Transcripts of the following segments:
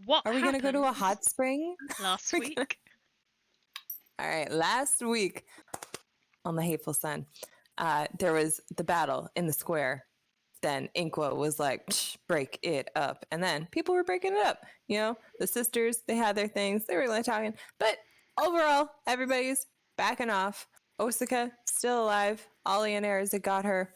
What Are we going to go to a happened hot spring? last We're gonna- week? All right, last week on The Hateful Sun, there was the battle in the square. Then Inqua was like, break it up. And then people were breaking it up. You know, the sisters, they had their things. They were like talking. But overall, everybody's backing off. Osaka, still alive. Ollie and Arazid got her.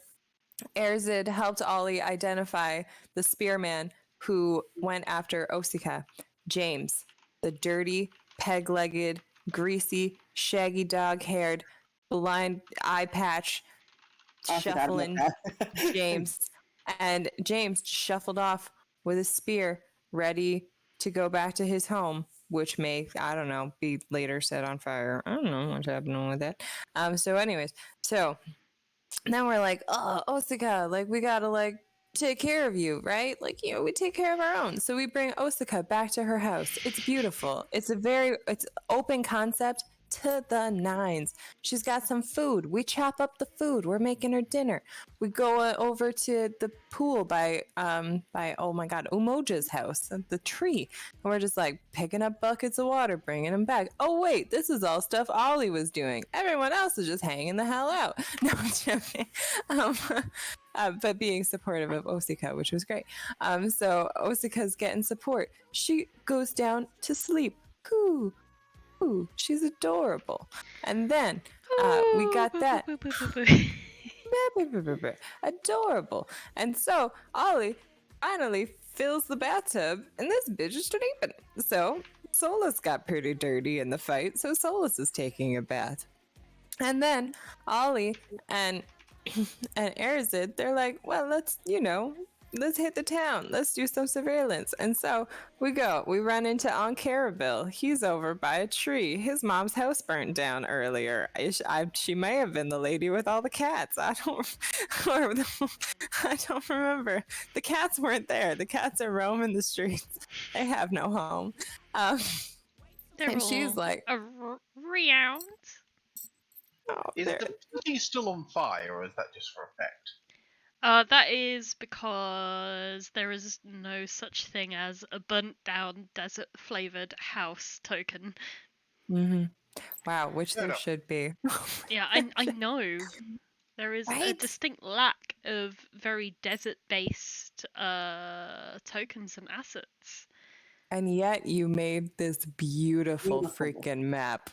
Arazid helped Ollie identify the spearman who went after Osaka. James, the dirty, peg-legged, greasy, shaggy dog-haired, blind eye patch, shuffling James. And James shuffled off with a spear, ready to go back to his home, which may, I don't know, be later set on fire. I don't know what's happening with that. So anyways, so then we're like, oh, Osaka, like, we gotta, like, take care of you, right? Like, you know, we take care of our own. So we bring Osaka back to her house. It's beautiful. It's open concept to the nines. She's got some food. We chop up the food. We're making her dinner. We go over to the pool by oh my god, Umoja's house, the tree. And we're just like picking up buckets of water, bringing them back. Oh wait, this is all stuff Ollie was doing. Everyone else is just hanging the hell out. No, I'm joking. But being supportive of Osaka, which was great. So Osaka's getting support. She goes down to sleep. Ooh, she's adorable. And then we got that. Adorable. And so Ollie finally fills the bathtub, and this bitch is sleeping. So Solas got pretty dirty in the fight, so Solas is taking a bath. And then Ollie and Arazid, they're like, well, let's hit the town. Let's do some surveillance. And so we run into Ankarabil. He's over by a tree. His mom's house burnt down earlier. She may have been the lady with all the cats. I don't remember. The cats weren't there. The cats are roaming the streets. They have no home. And she's like, around. oh, Is the building still on fire, or is that just for effect? That is because there is no such thing as a burnt down desert flavored house token. Mm-hmm. Wow, which there should be. Yeah, I know. There is a distinct lack of very desert based tokens and assets. And yet you made this beautiful freaking map.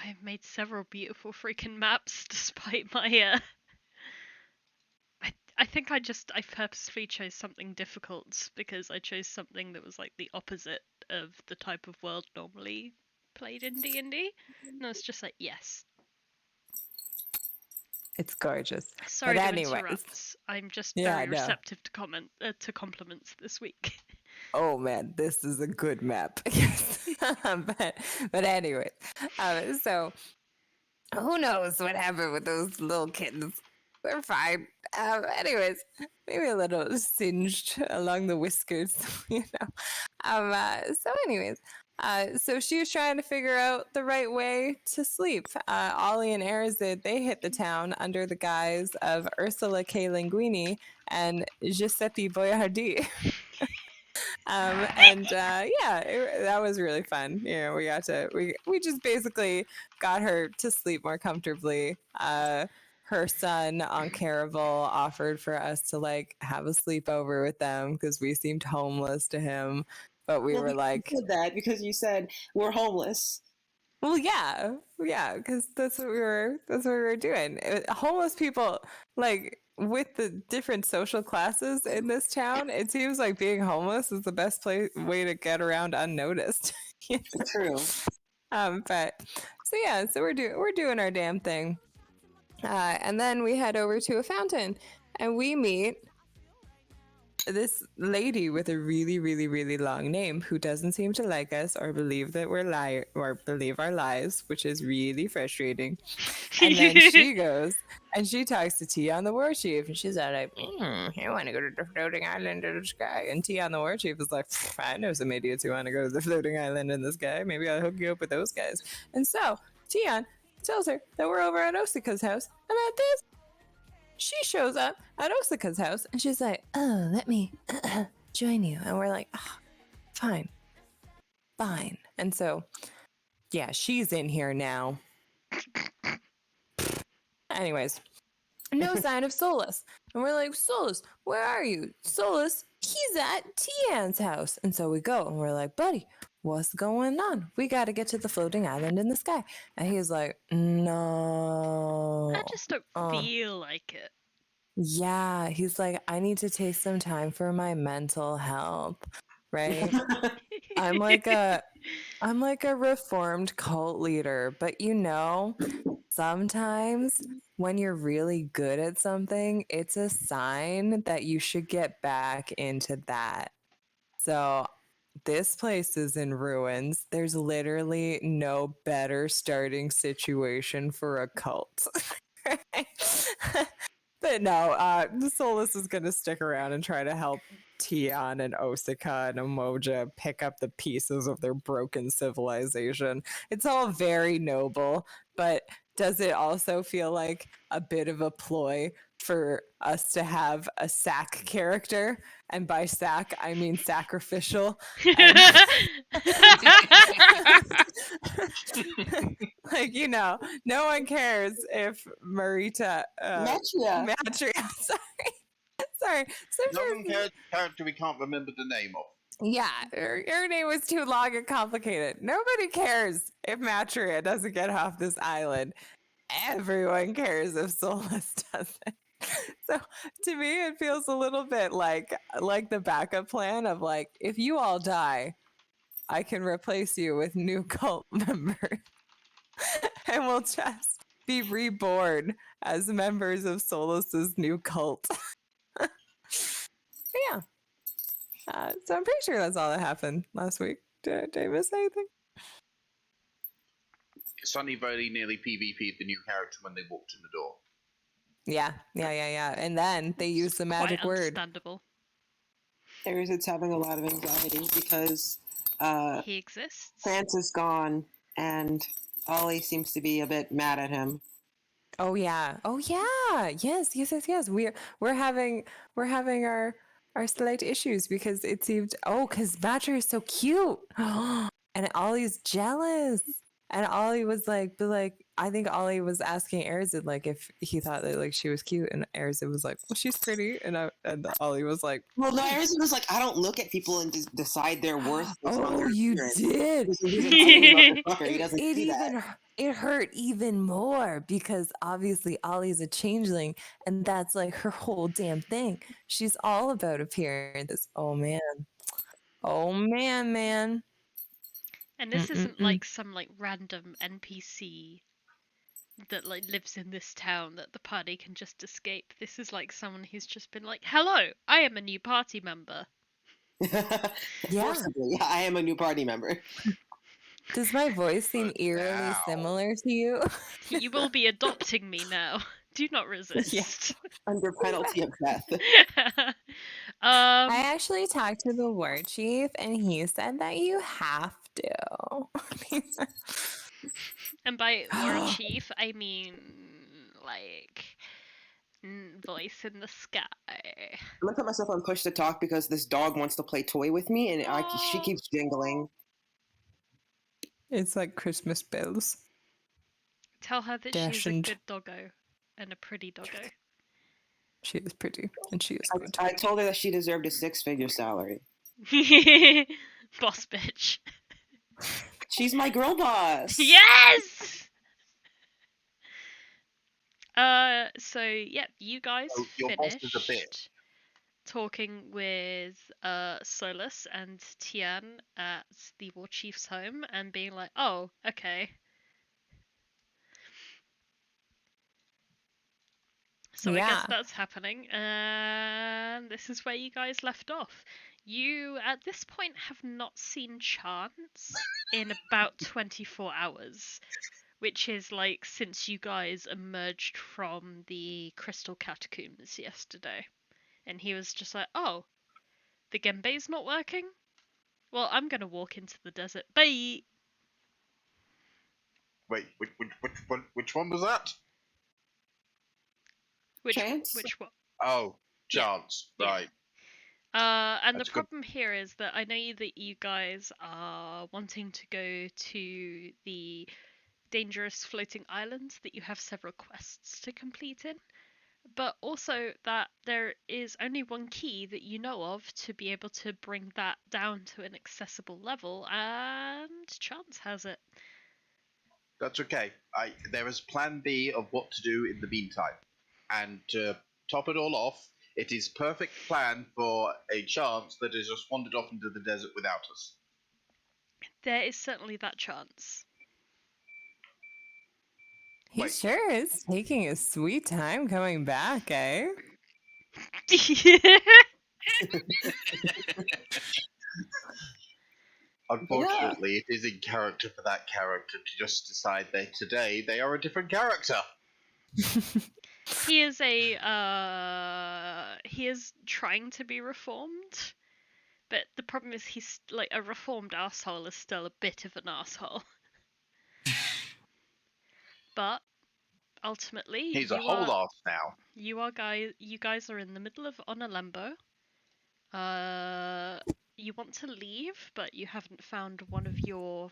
I've made several beautiful freaking maps despite my I think I purposefully chose something difficult because I chose something that was like the opposite of the type of world normally played in D&D. And I was just like, yes. It's gorgeous. Sorry to interrupt. I'm just very receptive to compliments this week. Oh man, this is a good map. but anyway, so who knows what happened with those little kittens? They're fine. Anyways, maybe a little singed along the whiskers, you know. So anyways, so she was trying to figure out the right way to sleep. Ollie and Arazid, they hit the town under the guise of Ursula K. Linguini and Giuseppe Boiardi. That was really fun. You know, we just basically got her to sleep more comfortably. Her son Ankarabil offered for us to like have a sleepover with them because we seemed homeless to him, but we were like, you said that because you said we're homeless. Well, yeah, because that's what we were doing. Homeless people, like with the different social classes in this town, it seems like being homeless is the best way to get around unnoticed. You know? True. But so we're doing our damn thing. And then we head over to a fountain and we meet this lady with a really, really, really long name who doesn't seem to like us or believe that we're believe our lies, which is really frustrating. And then she goes and she talks to Tion the War Chief, and she's like, I want to go to the floating island in the sky. And Tion the War Chief is like, I know some idiots who want to go to the floating island in the sky. Maybe I'll hook you up with those guys. And so Tion tells her that we're over at Osaka's house, and at this, she shows up at Osaka's house, and she's like, oh, let me join you. And we're like, fine. And so, yeah, she's in here now. Anyways, no sign of Solas. And we're like, Solas, where are you? Solas, he's at Tian's house. And so we go and we're like, buddy, what's going on? We got to get to the floating island in the sky. And he's like, no. I just don't feel like it. Yeah, he's like, I need to take some time for my mental health, right? I'm like a reformed cult leader, but sometimes when you're really good at something, it's a sign that you should get back into that. So this place is in ruins. There's literally no better starting situation for a cult. But no, Solas is going to stick around and try to help Tian and Osaka and Umoja pick up the pieces of their broken civilization. It's all very noble, but does it also feel like a bit of a ploy for us to have a sack character? And by sack, I mean sacrificial. Like, no one cares if Marita... Matria. Sorry. No one cares the character we can't remember the name of. Yeah, her name was too long and complicated. Nobody cares if Matria doesn't get off this island. Everyone cares if Solas doesn't. So to me, it feels a little bit like the backup plan of like, if you all die, I can replace you with new cult members. And we'll just be reborn as members of Solas's new cult. Yeah. So I'm pretty sure that's all that happened last week. Did I miss anything? Sunny very nearly PvP'd the new character when they walked in the door. Yeah. And then they used the magic word. Understandable. Arazid's having a lot of anxiety because he exists. France is gone, and Ollie seems to be a bit mad at him. Oh yeah. Yes. We're having our slight issues because it seemed because Matria is so cute. And Ollie's jealous. And Ollie was like, I think Ollie was asking Arazid like if he thought that like she was cute, and Arazid was like, well, she's pretty, and Ollie was like, well, no, Arazid was like, I don't look at people and just decide their worth. Oh, you did. It hurt even more because obviously Ollie's a changeling, and that's like her whole damn thing. She's all about appearances. Oh man. And this isn't like some like random NPC that like lives in this town that the party can just escape. This is like someone who's just been like, hello, I am a new party member. Yeah, I am a new party member. Does my voice seem eerily similar to you? You will be adopting me now. Do not resist. Yeah. Under penalty of death. I actually talked to the war chief, and he said that you have to. And by war chief, I mean like voice in the sky. I'm gonna put myself on push to talk because this dog wants to play toy with me, and she keeps jingling. It's like Christmas bells. Tell her that she's a good doggo and a pretty doggo. She is pretty, and she is good. I told her that she deserved a 6-figure salary. Boss bitch. She's my girl boss. Yes! So, yep, you guys finished talking with Solas and Tian at the War Chief's home and being like, oh, okay. So I guess that's happening, and this is where you guys left off. You, at this point, have not seen Chance in about 24 hours, which is like since you guys emerged from the Crystal Catacombs yesterday. And he was just like, oh, the Genbei's not working? Well, I'm going to walk into the desert. Bye! Wait, which one was that? Chance? Which one? Oh, Chance, yeah. right. And That's the good. problem here is that I know that you guys are wanting to go to the dangerous floating islands that you have several quests to complete in, but also that there is only one key that you know of to be able to bring that down to an accessible level, and Chance has it. That's okay. There is Plan B of what to do in the meantime, and to top it all off, it is perfect plan for a chance that has just wandered off into the desert without us. There is certainly that chance. He Wait. sure is taking his sweet time coming back, eh? Unfortunately, it is in character for that character to just decide that today they are a different character. He is he is trying to be reformed, but the problem is he's like a reformed asshole is still a bit of an asshole. But ultimately, He's a whole ass now. you guys are in the middle of on a limbo. You want to leave, but you haven't found one of your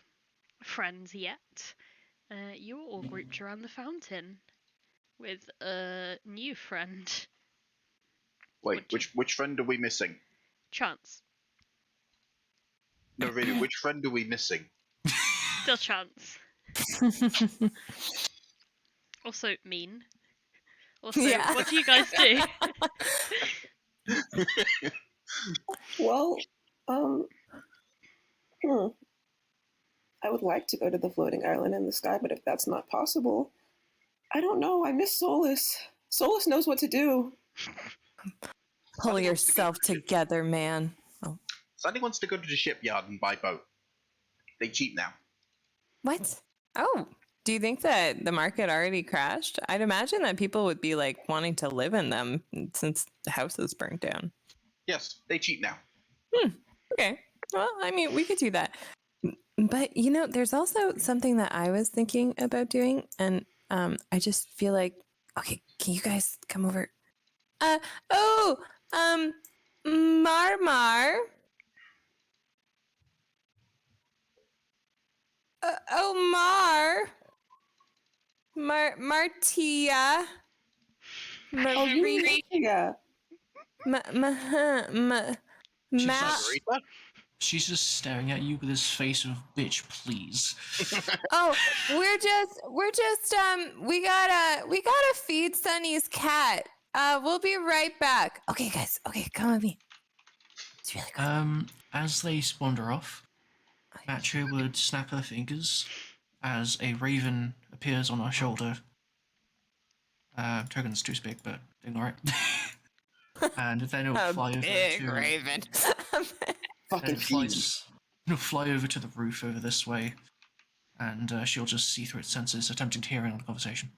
friends yet. You're all grouped around the fountain with a new friend. Wait, which friend are we missing? Chance. No, really, which friend are we missing? Still Chance. Also mean. Also, Yeah. what do you guys do? Well, I would like to go to the floating island in the sky, but if that's not possible, I don't know. I miss Solas. Solas knows what to do. Pull yourself together, man. Oh. Sandy wants to go to the shipyard and buy boat. They cheap now. What? Oh, do you think that the market already crashed? I'd imagine that people would be like wanting to live in them since the house is burnt down. Yes, they cheap now. Okay. Well, I mean, we could do that. But, there's also something that I was thinking about doing. And I just feel like, okay, can you guys come over? Marmar. Martia. Yeah. Margarita? She's just staring at you with this face of bitch, please. Oh, we gotta feed Sunny's cat. We'll be right back. Okay, guys. Okay, come with me. It's really good. As they wander off, Matria would snap her fingers as a raven appears on her shoulder. Token's too big, but ignore it. And then it will fly over to raven. Fucking it'll fly over to the roof over this way, and she'll just see through its senses, attempting to hear in on the conversation.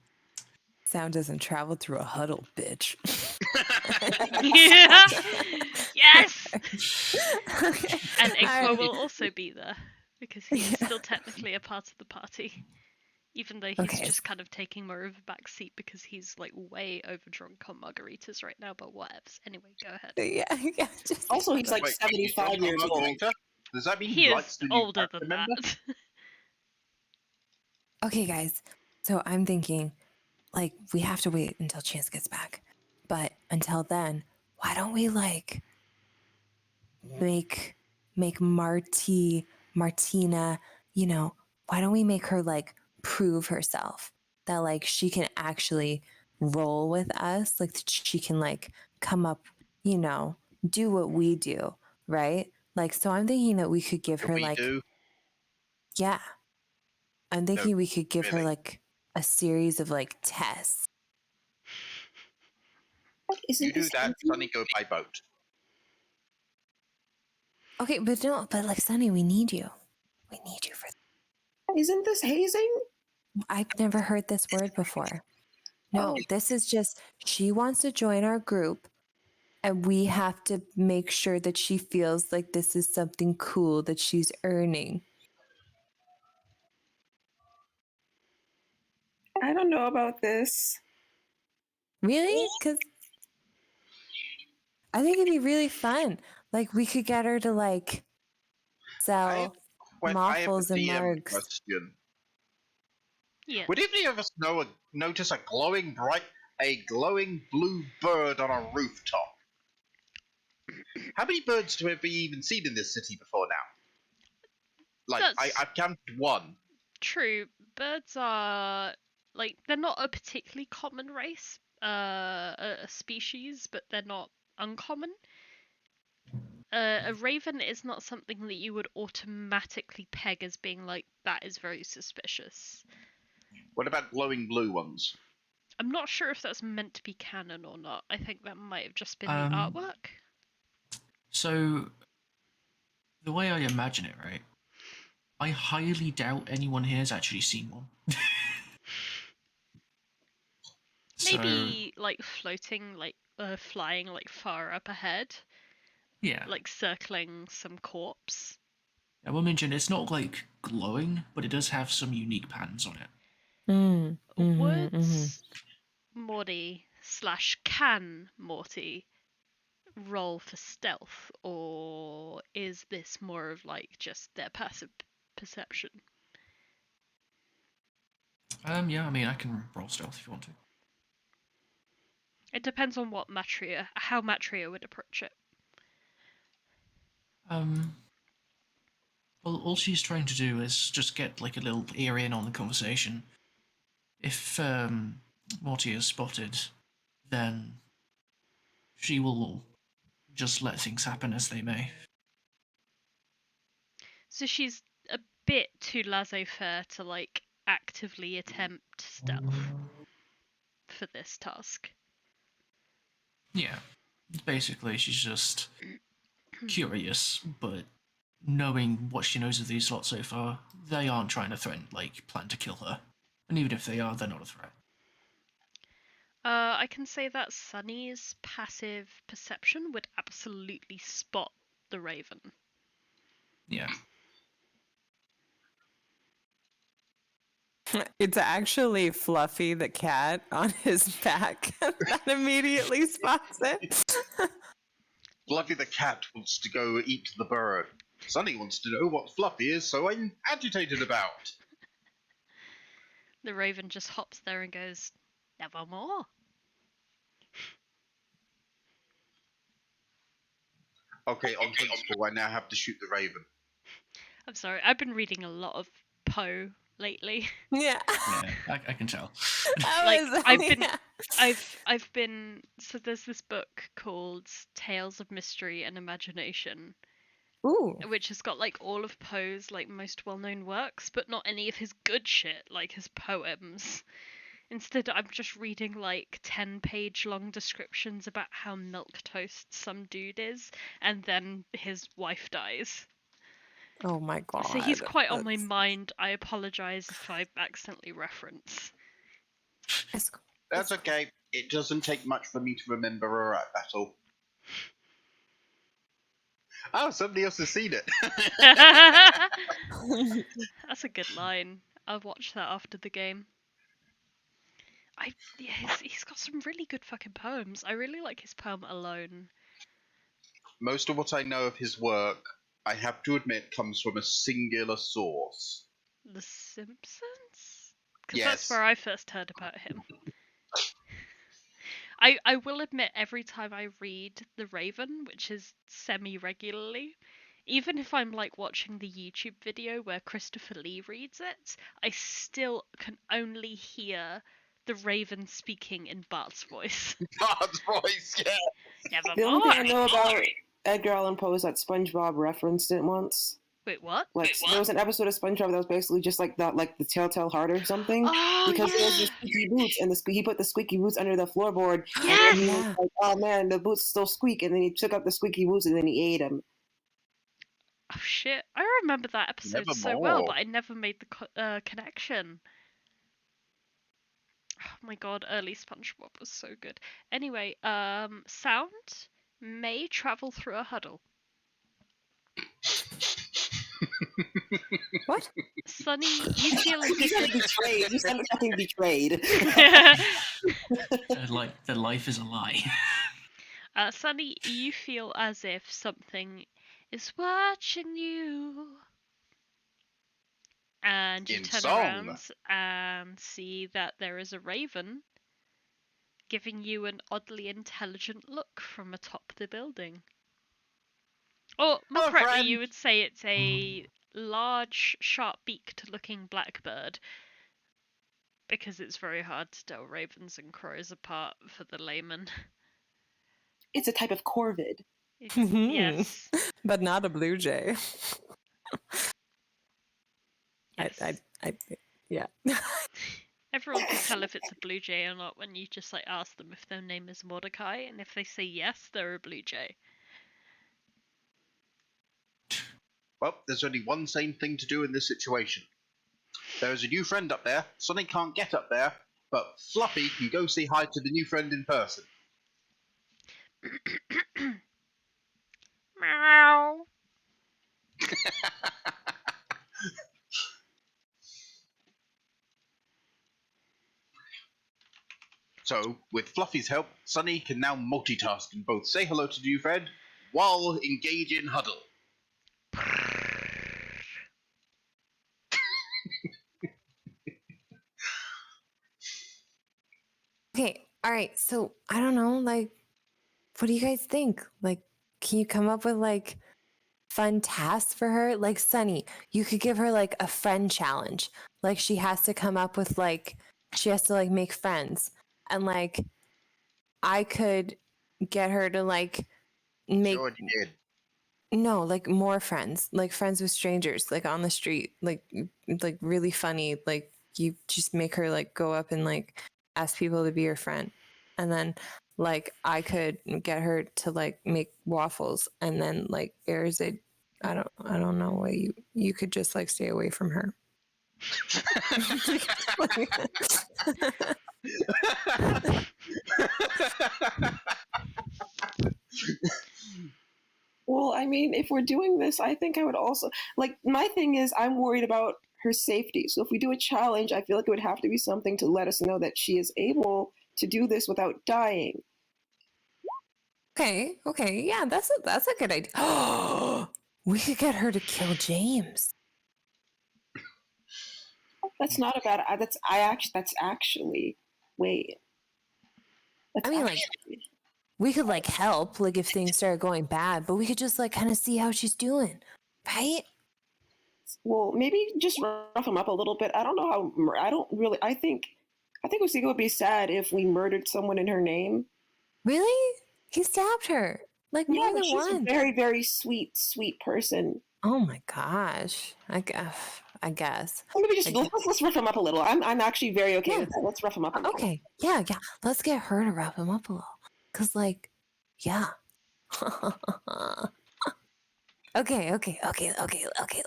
Sound doesn't travel through a huddle, bitch. Yeah. Yes. Okay. And Inkmo Alright. will also be there because he is still technically a part of the party, even though he's just kind of taking more of a back seat because he's like way overdrunk on margaritas right now. But whatevs. Anyway, go ahead. Yeah. Also, he's like Wait, 75 years old. Margarita? Does that mean He likes is the new older character than member? that. Okay, guys. So I'm thinking, like, we have to wait until Chance gets back. But until then, why don't we like make Martina, why don't we make her like prove herself that like she can actually roll with us, like that she can like come up, do what we do, right? Like, so I'm thinking that we could give her like, yeah, I'm thinking we could give her like a series of like tests. You do that, Sunny, go by boat. Okay, but like Sunny, we need you. We need you for Isn't this hazing? I've never heard this word before. No, this is just she wants to join our group and we have to make sure that she feels like this is something cool that she's earning. I don't know about this. Really? Because I think it'd be really fun. Like, we could get her to, like, sell I have moffles a and DM margs. question. Yeah. Would any of us notice a glowing blue bird on a rooftop? How many birds have we even seen in this city before now? Like, I've counted one. True. Birds are, like, they're not a particularly common race, a species, but they're not uncommon. A raven is not something that you would automatically peg as being like, that is very suspicious. What about glowing blue ones? I'm not sure if that's meant to be canon or not. I think that might have just been the artwork. So, the way I imagine it, right? I highly doubt anyone here has actually seen one. Maybe, like, floating, like, flying, like, far up ahead. Yeah. Like, circling some corpse. I will mention it's not, like, glowing, but it does have some unique patterns on it. Would Morty / can Morty roll for stealth, or is this more of, like, just their passive perception? Yeah, I mean, I can roll stealth if you want to. It depends on how Matria would approach it. Well, all she's trying to do is just get, like, a little ear in on the conversation. If, Morty is spotted, then she will just let things happen as they may. So she's a bit too laissez-faire to, like, actively attempt stealth for this task. Yeah. Basically, she's just curious, but knowing what she knows of these lot so far, they aren't trying to plan to kill her. And even if they are, they're not a threat. I can say that Sunny's passive perception would absolutely spot the raven. Yeah. It's actually Fluffy the cat on his back that immediately spots it. Fluffy the cat wants to go eat the bird. Sunny wants to know what Fluffy is so I'm agitated about. The raven just hops there and goes, nevermore. Okay, on principle, I now have to shoot the raven. I'm sorry, I've been reading a lot of Poe lately. Yeah. Yeah, I can tell. I've been so there's this book called Tales of Mystery and Imagination. Ooh. Which has got, like, all of Poe's, like, most well-known works, but not any of his good shit, like his poems. Instead, I'm just reading, like, 10-page long descriptions about how milquetoast some dude is, and then his wife dies. Oh my god. So he's quite on my mind. I apologise if I accidentally reference. That's okay. It doesn't take much for me to remember a rap battle. Oh, somebody else has seen it. That's a good line. I'll watch that after the game. He's got some really good fucking poems. I really like his poem Alone. Most of what I know of his work, I have to admit, comes from a singular source. The Simpsons? Because Yes. that's where I first heard about him. I will admit, every time I read The Raven, which is semi-regularly, even if I'm, like, watching the YouTube video where Christopher Lee reads it, I still can only hear the Raven speaking in Bart's voice. Bart's voice, yeah. Nevermore. The only thing I know about Edgar Allan Poe is that SpongeBob referenced it once. Wait, what? There was an episode of SpongeBob that was basically just like that, like the Telltale Heart or something. Oh, because there was the squeaky boots, and he put the squeaky boots under the floorboard. Yes! And he was like, "Oh man, the boots still squeak," and then he took out the squeaky boots and then he ate them. Oh shit! I remember that episode so well, but I never made the connection. Oh my god, early SpongeBob was so good. Anyway, sound may travel through a huddle. What? Sunny, you feel as You sounded betrayed. You sounded fucking betrayed. The life is a lie. Sunny, you feel as if something is watching you. And you In turn song. around and see that there is a raven giving you an oddly intelligent look from atop the building. Or, more Hello, correctly, friend. you would say it's a large, sharp-beaked looking blackbird. Because it's very hard to tell ravens and crows apart for the layman. It's a type of corvid. Yes. But not a blue jay. Yes. Yeah. Everyone can tell if it's a blue jay or not when you just like ask them if their name is Mordecai, and if they say yes, they're a blue jay. Well, there's only one sane thing to do in this situation. There is a new friend up there. Sonny can't get up there, but Fluffy can go say hi to the new friend in person. Meow. So, with Fluffy's help, Sonny can now multitask and both say hello to the new friend while engage in huddle. Okay, all right. So I don't know, like, what do you guys think? Like, can you come up with like fun tasks for her? Like, Sunny, you could give her like a friend challenge. Like, she has to come up with like, she has to like make friends. And like, I could get her to like make, Sure you did. no, like more friends, like friends with strangers, like on the street, like really funny. Like, you just make her like go up and like ask people to be your friend. And then like I could get her to like make waffles, and then like Arazid, I don't know what you could just like stay away from her. Well, I mean, if we're doing this, I think I would also like. My thing is, I'm worried about her safety. So if we do a challenge, I feel like it would have to be something to let us know that she is able to do this without dying. Okay, yeah, that's a good idea. We could get her to kill James. That's not a bad. That's actually. Wait. I mean, like, we could like help, like if things start going bad, but we could just like kind of see how she's doing, right? Well, maybe just rough him up a little bit. I don't know how. I don't really. I think Usika would be sad if we murdered someone in her name. Really? He stabbed her like Yeah, more but than she's once. a very, very sweet person. Oh my gosh! I guess. Well, maybe just let's rough him up a little. I'm actually very okay with that. Let's rough him up a little. Okay, yeah. Let's get her to rough him up a little, cause like, yeah. Okay.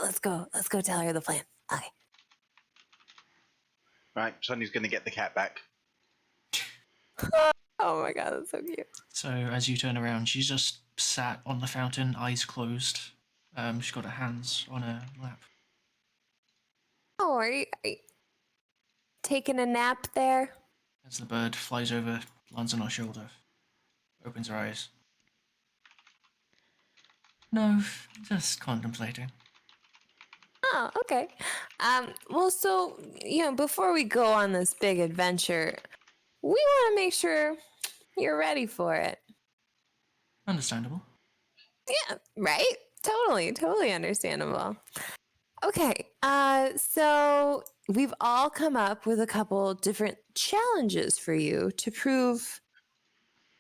Let's go tell her the plan. Okay. Right, Sonny's gonna get the cat back. Oh my god, that's so cute. So as you turn around, she's just sat on the fountain, eyes closed. She's got her hands on her lap. Oh, are you taking a nap there? As the bird flies over, lands on her shoulder, opens her eyes. No, just contemplating. Oh, okay. Well, so, before we go on this big adventure, we want to make sure you're ready for it. Understandable. Yeah, right? Totally understandable. Okay, so we've all come up with a couple different challenges for you to prove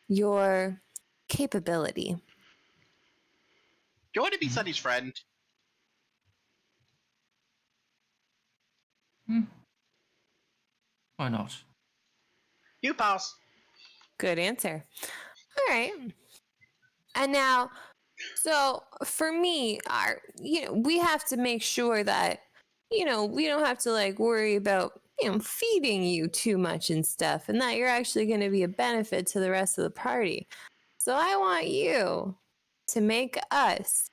your capability. Do you want to be Sonny's friend? Why not? You pass. Good answer. All right. And now, so for me, we have to make sure that, we don't have to like worry about, feeding you too much and stuff, and that you're actually going to be a benefit to the rest of the party. So I want you to make us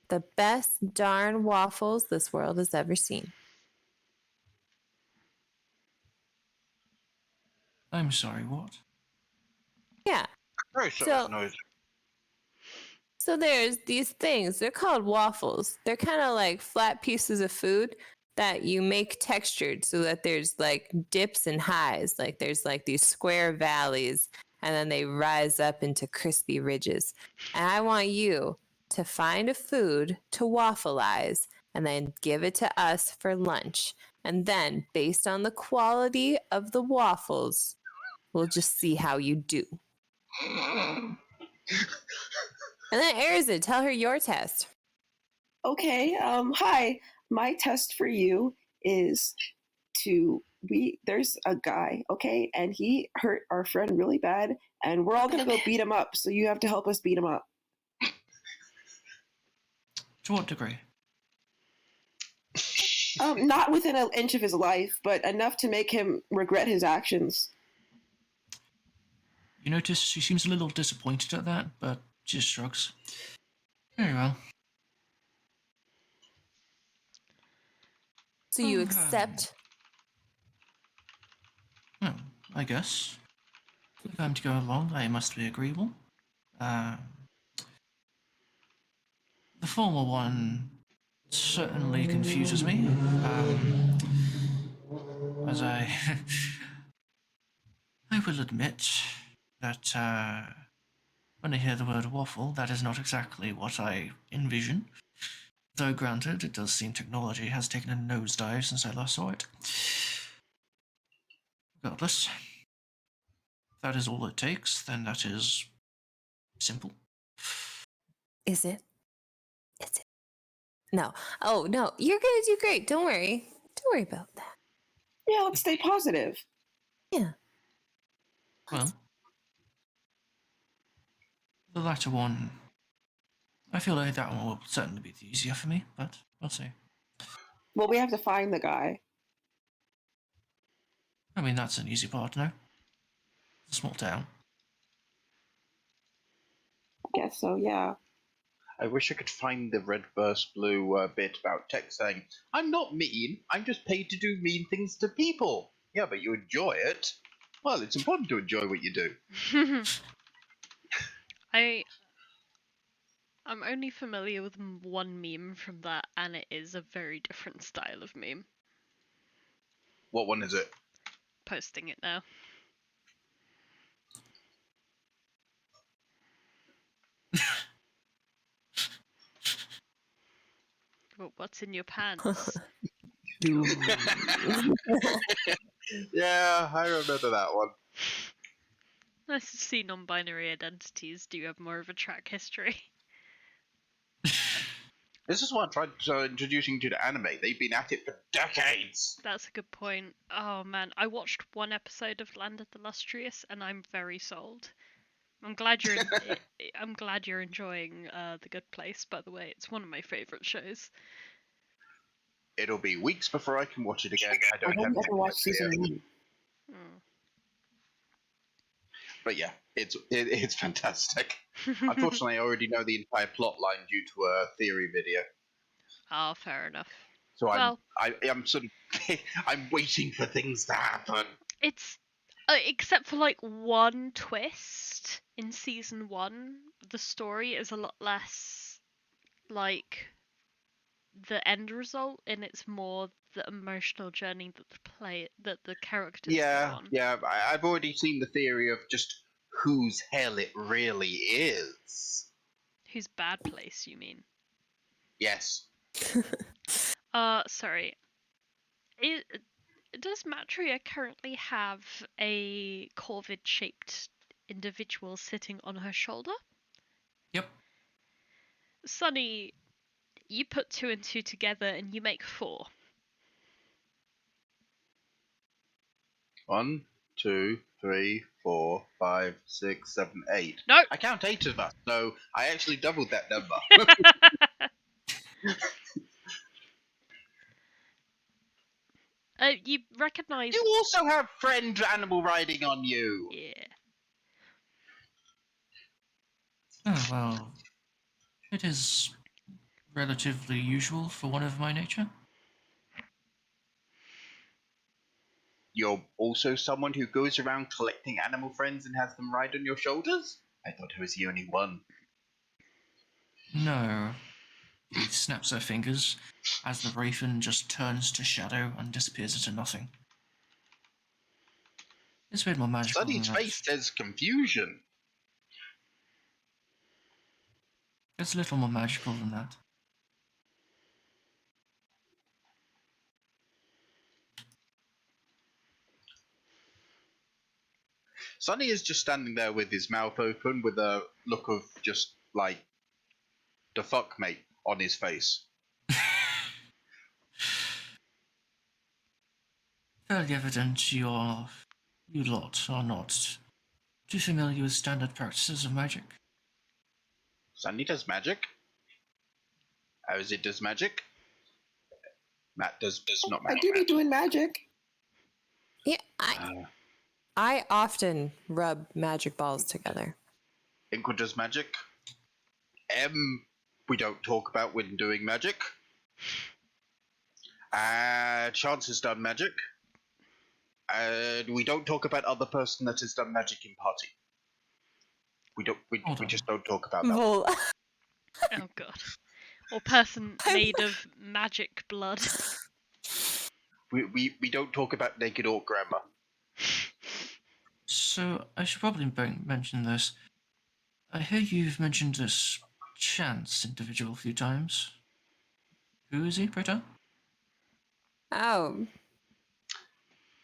the best darn waffles this world has ever seen. I'm sorry, what? Yeah. Very So- noise. So there's these things. They're called waffles. They're kind of like flat pieces of food that you make textured so that there's like dips and highs. Like there's like these square valleys and then they rise up into crispy ridges. And I want you to find a food to waffleize and then give it to us for lunch. And then, based on the quality of the waffles, we'll just see how you do. And then Arazid, tell her your test. Okay. Hi. My test for you is there's a guy, okay, and he hurt our friend really bad, and we're all gonna go beat him up. So you have to help us beat him up. To what degree? Not within an inch of his life, but enough to make him regret his actions. You notice she seems a little disappointed at that, but just shrugs. Very well. So you accept? Well, I guess. If I'm to go along, I must be agreeable. The former one certainly confuses me. As I will admit that when I hear the word waffle, that is not exactly what I envision. Though granted, it does seem technology has taken a nosedive since I last saw it. Regardless, if that is all it takes, then that is simple. Is it? Is it? No. Oh, no. You're going to do great. Don't worry. Don't worry about that. Yeah, let's stay positive. Yeah. Well, the latter one, I feel like that one will certainly be the easier for me, but we'll see. Well, we have to find the guy. I mean, that's an easy part, no? It's a small town. I guess so, yeah. I wish I could find the red burst blue bit about text saying, I'm not mean, I'm just paid to do mean things to people. Yeah, but you enjoy it. Well, it's important to enjoy what you do. I'm only familiar with one meme from that, and it is a very different style of meme. What one is it? Posting it now. Well, what's in your pants? Yeah, I remember that one. Nice to see non-binary identities do have more of a track history. This is what I tried introducing to the anime. They've been at it for decades. That's a good point. Oh man, I watched one episode of Land of the Lustrious, and I'm very sold. I'm glad you're. I'm glad you're enjoying The Good Place. By the way, it's one of my favorite shows. It'll be weeks before I can watch it again. I don't I have never watched season 1. But yeah, it's fantastic. Unfortunately, I already know the entire plot line due to a theory video. Oh, fair enough. So Well, I'm sort of I'm waiting for things to happen. It's except for like one twist in season 1, the story is a lot less like the end result, and it's more the emotional journey that the characters go on. Yeah. I've already seen the theory of just whose hell it really is. Whose bad place, you mean? Yes. Sorry. Does Matria currently have a corvid-shaped individual sitting on her shoulder? Yep. Sunny, you put 2 and 2 together and you make 4. 1, 2, 3, 4, 5, 6, 7, 8. No! I count 8 of us, so I actually doubled that number. You recognize... You also have friend animal riding on you. Yeah. Oh, well, it is relatively usual for one of my nature. You're also someone who goes around collecting animal friends and has them ride on your shoulders? I thought I was the only one. No. He snaps her fingers as the raven just turns to shadow and disappears into nothing. It's a bit more magical Sunny's than that. face says confusion. It's a little more magical than that. Sunny is just standing there with his mouth open with a look of just like, the fuck, mate, on his face. Fairly evident you lot are not too familiar with standard practices of magic. Sunny does magic. Arazid does magic. Matt does not I magic. do be doing magic. Yeah, I often rub magic balls together. Inkwood does magic. We don't talk about when doing magic. Chance has done magic. And we don't talk about other person that has done magic in party. We just don't talk about that. Well, Oh god. Or person made of magic blood. We don't talk about naked orc grammar. So, I should probably mention this. I hear you've mentioned this Chance individual a few times. Who is he, Britta? oh,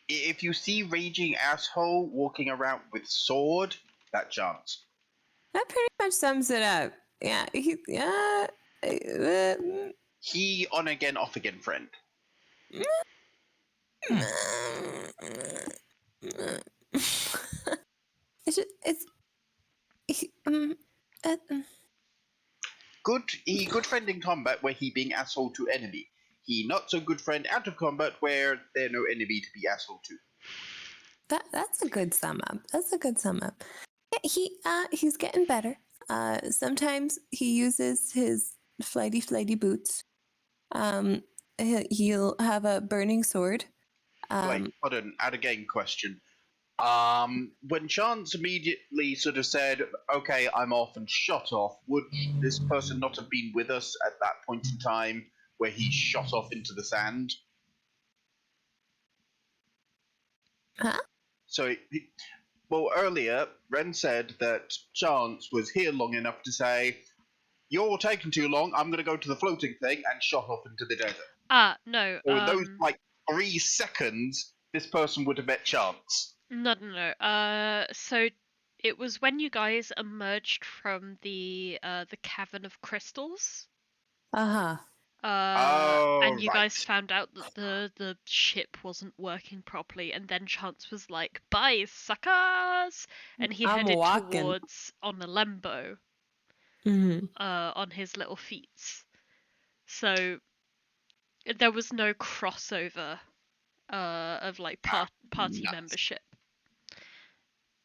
If you see raging asshole walking around with sword, that Chance. that pretty much sums it up. Yeah, He on again, off again friend. Good friend in combat where he being asshole to enemy. He not so good friend out of combat where there no enemy to be asshole to. That's a good sum up. Yeah, he's getting better. Sometimes he uses his flighty boots. He'll have a burning sword. Wait, hold on, out of game question. When Chance immediately sort of said, okay, I'm off and shot off, would this person not have been with us at that point in time where he shot off into the sand? Huh? So, well, earlier, Ren said that Chance was here long enough to say, you're taking too long, I'm going to go to the floating thing, and shot off into the desert. No. Or in those, 3 seconds, this person would have met Chance. No. So it was when you guys emerged from the cavern of crystals. Uh-huh. And you right. guys found out that the ship wasn't working properly, and then Chance was like, "Bye, suckers!" And he I'm headed walking. towards Onalembo, Mm-hmm. on his little feet. So there was no crossover of like party nuts. membership.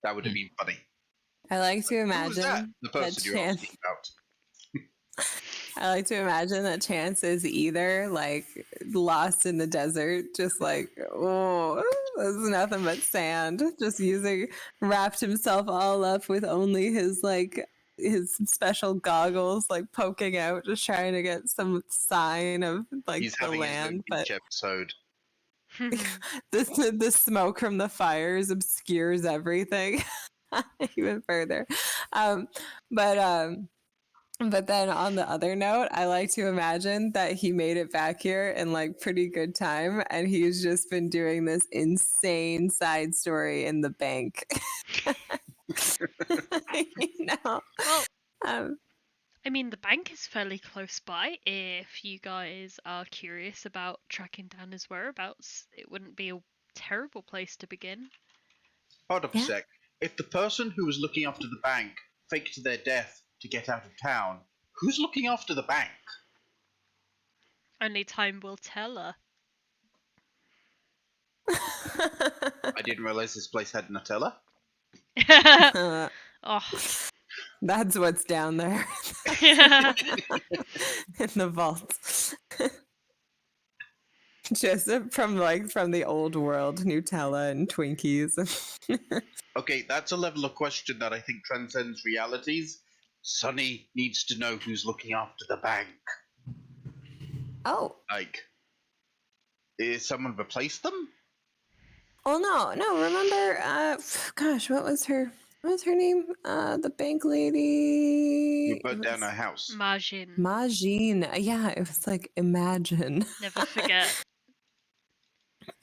That would have been funny. I like to Who was that? imagine The person you're Chance. asking about. I like to imagine that Chance is either like lost in the desert, just like, oh, there's nothing but sand, just wrapped himself all up with only his special goggles, like poking out, just trying to get some sign of like He's the having land. his own But beach episode. the smoke from the fires obscures everything even further. But then on the other note, I like to imagine that he made it back here in like pretty good time, and he's just been doing this insane side story in the bank. You know? Well, I mean, the bank is fairly close by. If you guys are curious about tracking down his whereabouts, it wouldn't be a terrible place to begin. Hold up a sec. If the person who was looking after the bank faked their death to get out of town, who's looking after the bank? Only time will tell her. I didn't realize this place had Nutella. Oh. That's what's down there Yeah. in the vault. Just from the old world, Nutella and Twinkies. Okay, that's a level of question that I think transcends realities. Sunny needs to know who's looking after the bank. Oh, Like, is someone replaced them? oh no. Remember? Gosh, what was her name? The bank lady. You burnt down her house. Margin. Majin. Yeah, it was like imagine. Never forget.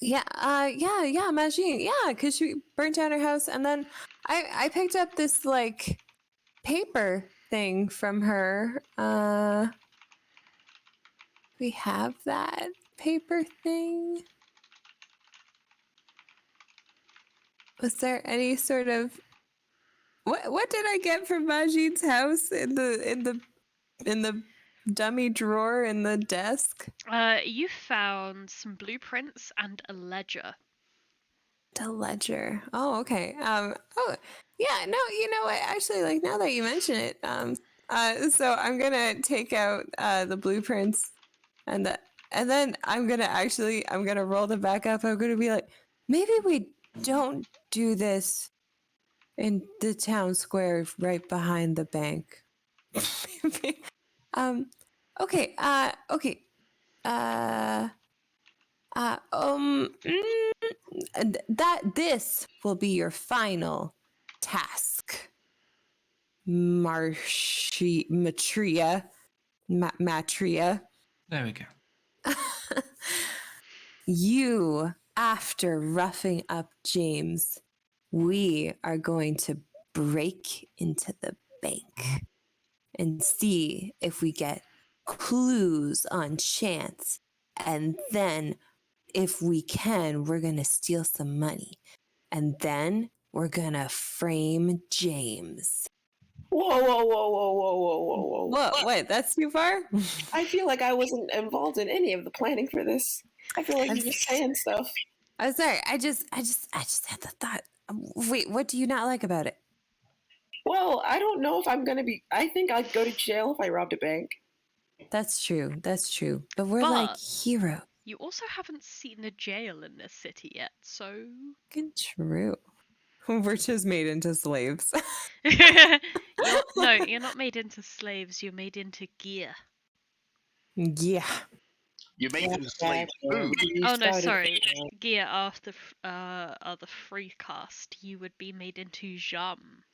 Yeah, Majin. Yeah, because she burnt down her house, and then I picked up this like paper thing from her. We have that paper thing. Was there any sort of what did I get from Majid's house in the dummy drawer in the desk? You found some blueprints and a ledger. The ledger. Oh, okay. Oh, yeah. No, you know what? Actually, like now that you mention it, so I'm gonna take out the blueprints, and then I'm gonna roll them back up. I'm gonna be like, maybe we don't do this in the town square right behind the bank. Okay. Okay. That this will be your final task, Matria. There we go. You, after roughing up James, we are going to break into the bank and see if we get clues on chance. And then, if we can, we're going to steal some money. And then we're going to frame James. Whoa. Whoa, wait, that's too far? I feel like I wasn't involved in any of the planning for this. I feel like you're just saying stuff. I'm sorry. I just had the thought. Wait, what do you not like about it? Well, I don't know if I'm going to be... I think I'd go to jail if I robbed a bank. That's true. But we're like heroes. You also haven't seen a jail in this city yet, so... True. We're just made into slaves. You're not made into slaves, you're made into gear. Yeah. You made them slave food. Oh no, sorry. Gear after the free cast, you would be made into jam.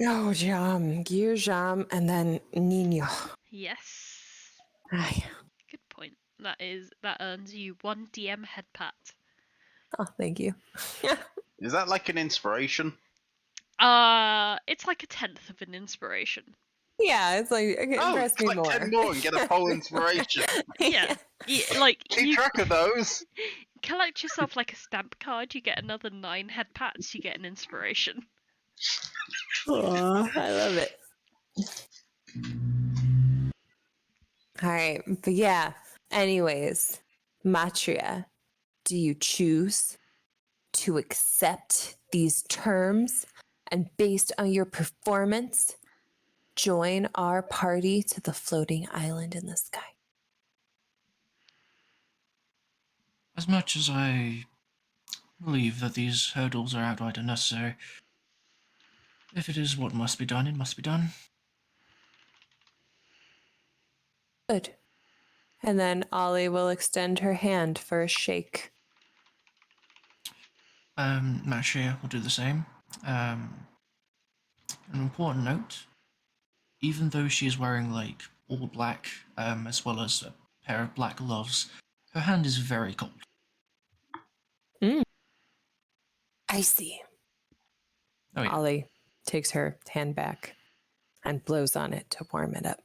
Oh, jam. Gear, jam, and then Nino. Yes. Aye. Good point. That earns you 1 DM head pat. Oh, thank you. Is that like an inspiration? It's like a 10th of an inspiration. Yeah, it's like impress me like more. 10 more and get a whole inspiration. Yeah, like Keep track of those. Collect yourself like a stamp card. You get another 9 head pats. You get an inspiration. Aw, I love it. All right, but yeah. Anyways, Matria, do you choose to accept these terms and based on your performance, join our party to the floating island in the sky? As much as I believe that these hurdles are outright unnecessary, if it is what must be done, it must be done. Good. And then Ollie will extend her hand for a shake. Matria will do the same. An important note, even though she is wearing like all black, as well as a pair of black gloves, her hand is very cold. I see. Oh, yeah. Ollie takes her hand back and blows on it to warm it up.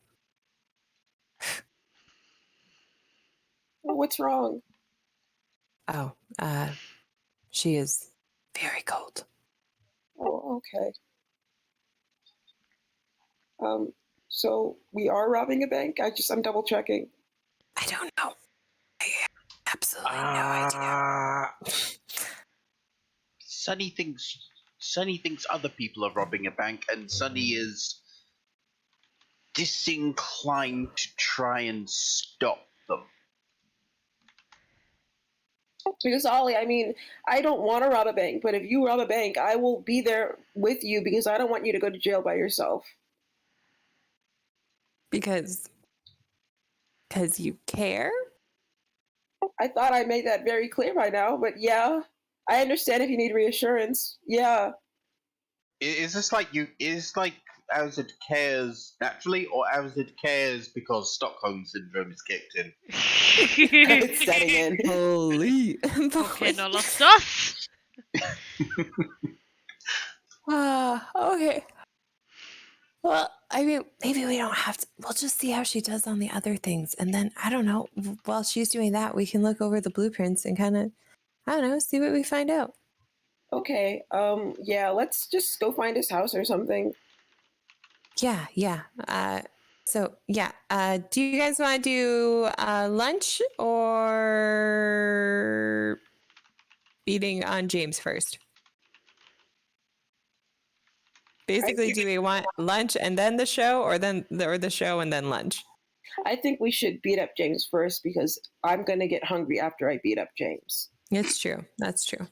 What's wrong? Oh, she is very cold. Oh, okay. So we are robbing a bank? I'm double checking. I don't know. I have absolutely no idea. Sunny thinks other people are robbing a bank, and Sunny is disinclined to try and stop them. Because Ollie, I mean, I don't want to rob a bank, but if you rob a bank, I will be there with you because I don't want you to go to jail by yourself. Because you care? I thought I made that very clear by now, but yeah. I understand if you need reassurance. Yeah. Is this like you? Is like Arazid cares naturally, or Arazid cares because Stockholm syndrome is kicked in? It's setting in. Holy. Okay, no los dos. Okay. Well, I mean, maybe we don't have to. We'll just see how she does on the other things. And then, I don't know, while she's doing that, we can look over the blueprints and kind of, I don't know, see what we find out. Okay. Yeah, let's just go find his house or something. Yeah. So, do you guys want to do lunch or beating on James first? Basically, do we want lunch and then the show, or the show and then lunch? I think we should beat up James first because I'm going to get hungry after I beat up James. It's true. That's true.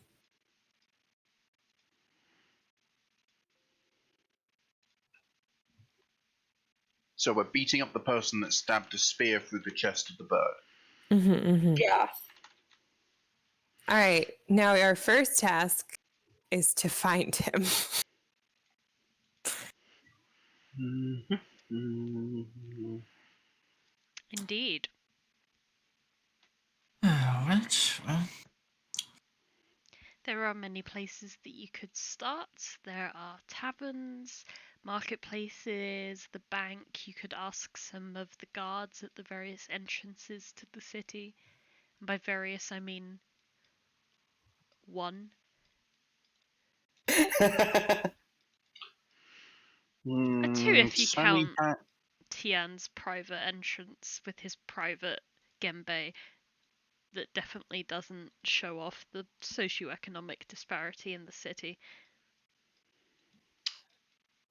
So we're beating up the person that stabbed a spear through the chest of the bird. Yeah. All right. Now our first task is to find him. Indeed. Alright, well. There are many places that you could start. There are taverns, marketplaces, the bank. You could ask some of the guards at the various entrances to the city. And by various, I mean one. Two if you count Tian's private entrance with his private gembe that definitely doesn't show off the socioeconomic disparity in the city.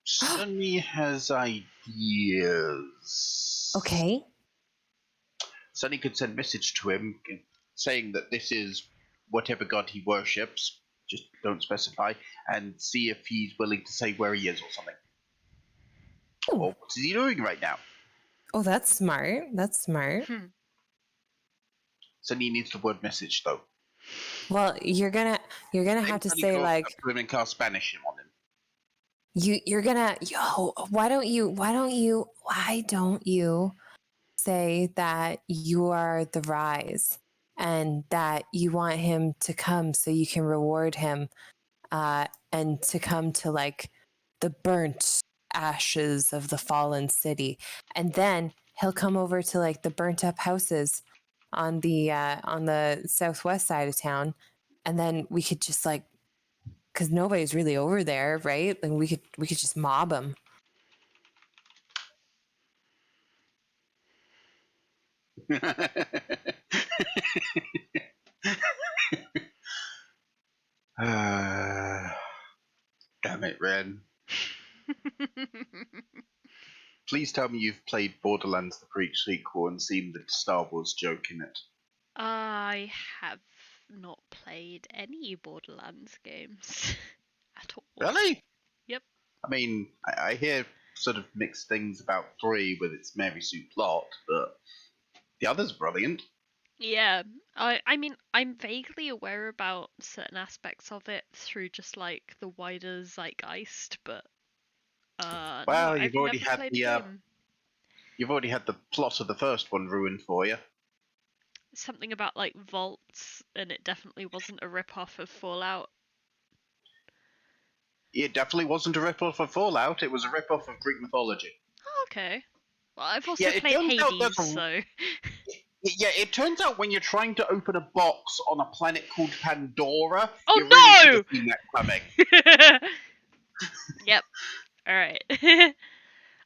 Sunny has ideas. Okay. Sunny could send a message to him saying that this is whatever god he worships, just don't specify, and see if he's willing to say where he is or something. Ooh. Or what is he doing right now? Oh, that's smart. Sunny needs the word message though. Well, you're gonna have to say like to him and cast Spanish him on him. you're gonna why don't you say that you are the rise and that you want him to come so you can reward him and to come to like the burnt ashes of the fallen city, and then he'll come over to like the burnt up houses on the southwest side of town, and then we could just like, because nobody's really over there, right? Like we could just mob him. Damn it, Ren. Please tell me you've played Borderlands the pre-sequel and seen the Star Wars joke in it. I have not played any Borderlands games at all. Really? Yep. I mean, I hear sort of mixed things about 3 with its Mary Sue plot, but the other's brilliant. Yeah, I mean, I'm vaguely aware about certain aspects of it through just like the wider zeitgeist, but well, no, you've I've already never had played the the game. you've already had the plot of the first one ruined for you. Something about like vaults, and it definitely wasn't a rip-off of Fallout. It definitely wasn't a rip-off of Fallout. It was a rip-off of Greek mythology. Oh, okay. Well, I've also Yeah, played Hades, so. Yeah, it turns out when you're trying to open a box on a planet called Pandora, Oh you really should no! have seen that coming. Yep. All right.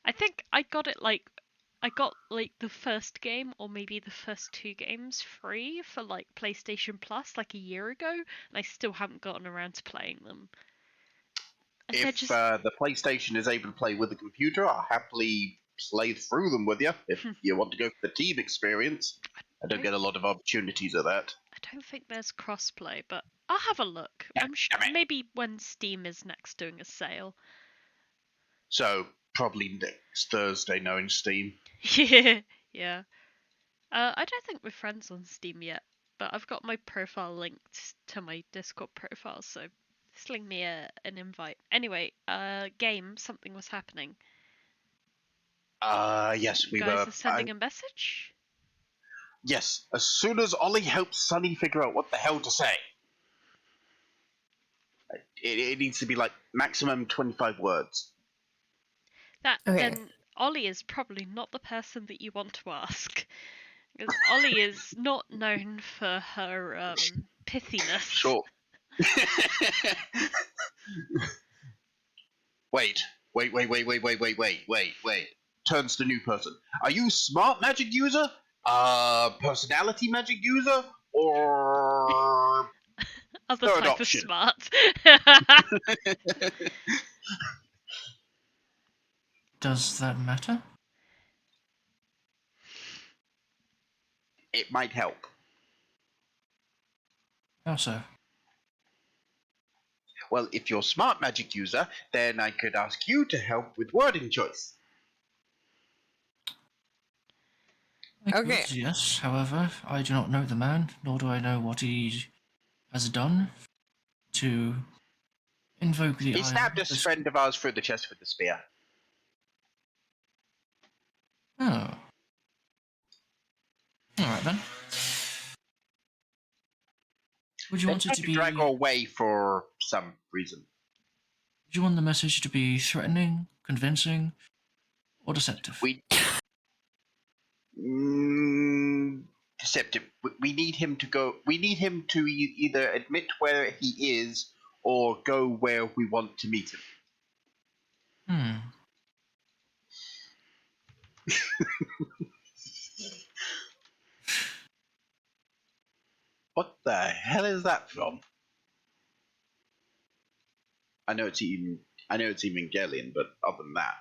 I think I got like the first game or maybe the first 2 games free for like PlayStation Plus like a year ago, and I still haven't gotten around to playing them. If the PlayStation is able to play with the computer, I'll happily play through them with you if you want to go for the team experience. I don't get a lot of opportunities of that. I don't think there's crossplay, but I'll have a look. I'm sure maybe when Steam is next doing a sale. So, Probably next Thursday, knowing Steam. Yeah. I don't think we're friends on Steam yet, but I've got my profile linked to my Discord profile, so sling me an invite. Anyway, game, something was happening. Yes, You we guys were. are sending a message? Yes, as soon as Ollie helps Sunny figure out what the hell to say. It needs to be like maximum 25 words. Then Ollie is probably not the person that you want to ask. Because Ollie is not known for her pithiness. Sure. Wait. Turns to new person. Are you smart magic user? Personality magic user? Or Other third type option. of smart. Does that matter? It might help. How so? Well, if you're smart magic user, then I could ask you to help with wording choice. Okay. Yes, however, I do not know the man, nor do I know what he has done to invoke the He stabbed a friend of ours through the chest with the spear. Oh. Alright then. Would you They want it tried to to be... drag her away for some reason. Would you want the message to be threatening, convincing, or deceptive? Deceptive. We need him to go. We need him to either admit where he is or go where we want to meet him. What the hell is that from? I know it's Evangelion, but other than that.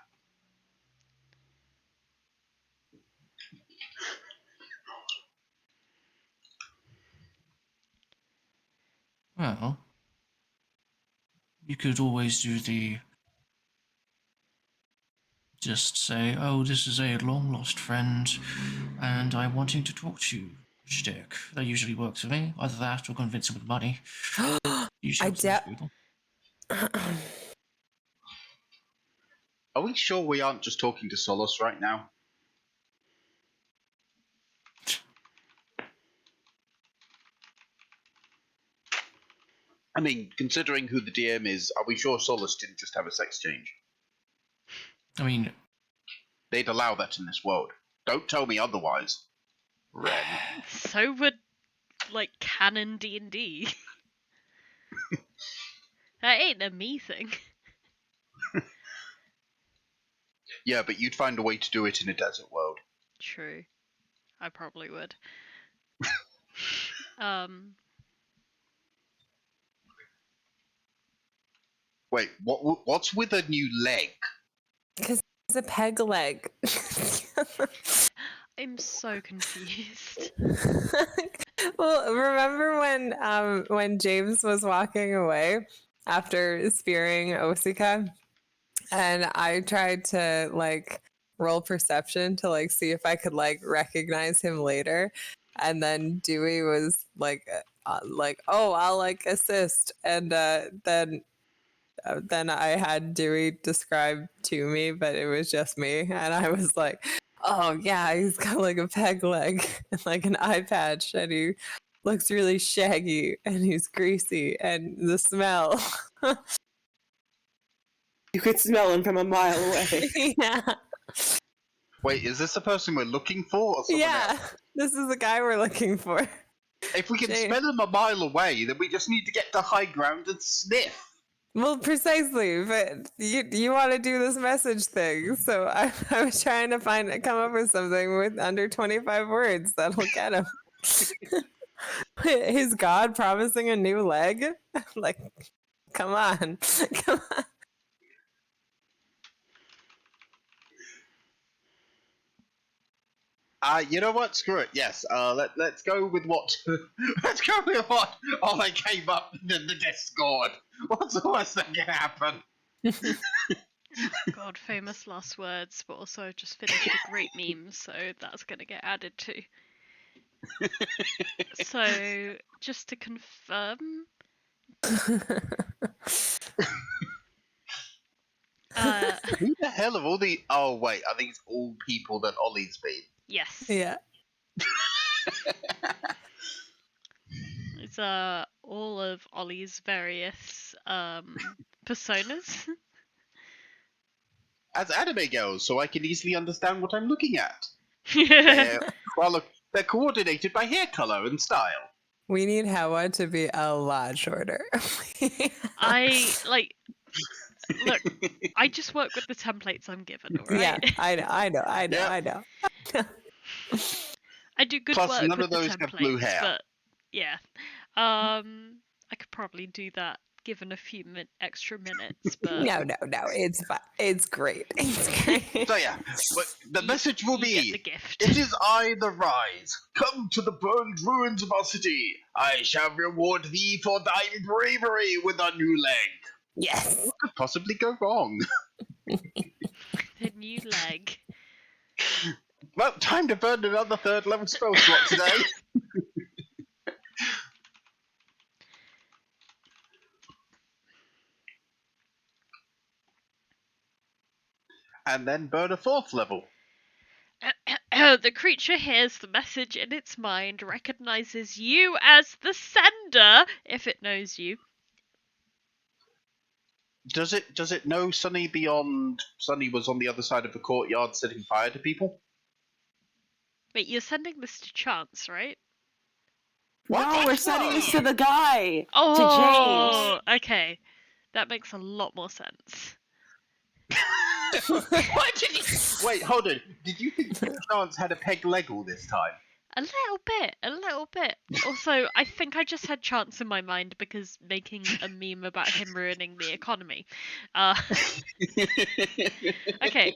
Well, you could always do the... Just say, oh, this is a long-lost friend, and I'm wanting to talk to you. Shtick. That usually works for me. Either that or convince him with money. Usually people. Are we sure we aren't just talking to Solas right now? I mean, considering who the DM is, are we sure Solas didn't just have a sex change? I mean... They'd allow that in this world. Don't tell me otherwise. Ren. So would, like, canon D&D. That ain't a me thing. Yeah, but you'd find a way to do it in a desert world. True. I probably would. Wait, what's with a new leg? Because it's a peg leg. I'm so confused. Well, remember when James was walking away after spearing Osika, and I tried to like roll perception to like see if I could like recognize him later, and then Dewey was like, oh, I'll like assist, and then I had Dewey describe to me, but it was just me, and I was like, oh yeah, he's got like a peg leg and like an eye patch, and he looks really shaggy, and he's greasy, and the smell. You could smell him from a mile away. Yeah. Wait, is this the person we're looking for, or someone else? This is the guy we're looking for. If we can smell him a mile away, then we just need to get to high ground and sniff. Well, precisely, but you want to do this message thing, so I was trying to come up with something with under 25 words that'll get him. His god promising a new leg? Like, come on. You know what? Screw it. Yes. Let's go with what. Let's go with what. Oh, I came up in the Discord. What's the worst that can happen? God, famous last words, but also I've just finished a great meme, so that's going to get added too. So, just to confirm, Who the hell of all the? Oh wait, are these all people that Ollie's been? yes. Yeah. It's all of Ollie's various personas. As anime goes, so I can easily understand what I'm looking at. I They're coordinated by hair color and style. We need Hawa to be a lot shorter. like look, I just work with the templates I'm given, alright? Yeah, I know. Yeah. I know. I do good Plus, work none with of the those templates, have blue hair. but yeah. I could probably do that given a few extra minutes, but No, it's fine. It's great. It's great. So yeah, but the message will you get be: the gift. It is I, the Rise. Come to the burned ruins of our city. I shall reward thee for thy bravery with a new leg. Yes. What could possibly go wrong? The new leg. Well, time to burn another 3rd level spell slot today. And then burn a 4th level. The creature hears the message in its mind, recognizes you as the sender, if it knows you. Does it know Sunny beyond? Sunny was on the other side of the courtyard setting fire to people? Wait, you're sending this to Chance, right? What? No, we're sending this to the guy. Oh, okay. That makes a lot more sense. Why did you... Wait, hold on. Did you think Chance had a peg leg all this time? A little bit. Also, I think I just had Chance in my mind because making a meme about him ruining the economy. Okay,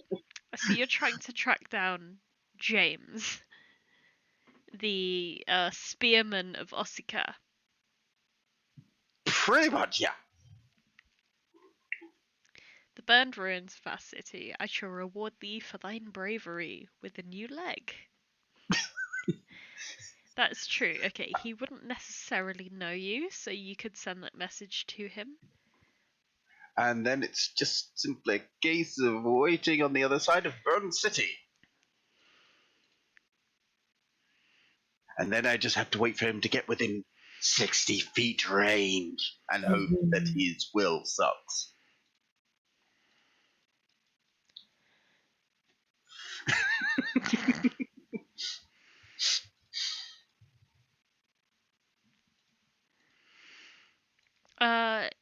so you're trying to track down James, the spearman of Osika. Pretty much, yeah. The burned ruins of our city, I shall reward thee for thine bravery with a new leg. That's true. Okay, he wouldn't necessarily know you, so you could send that message to him. And then it's just simply a case of waiting on the other side of Burn City. And then I just have to wait for him to get within 60 feet range and hope that his will sucks.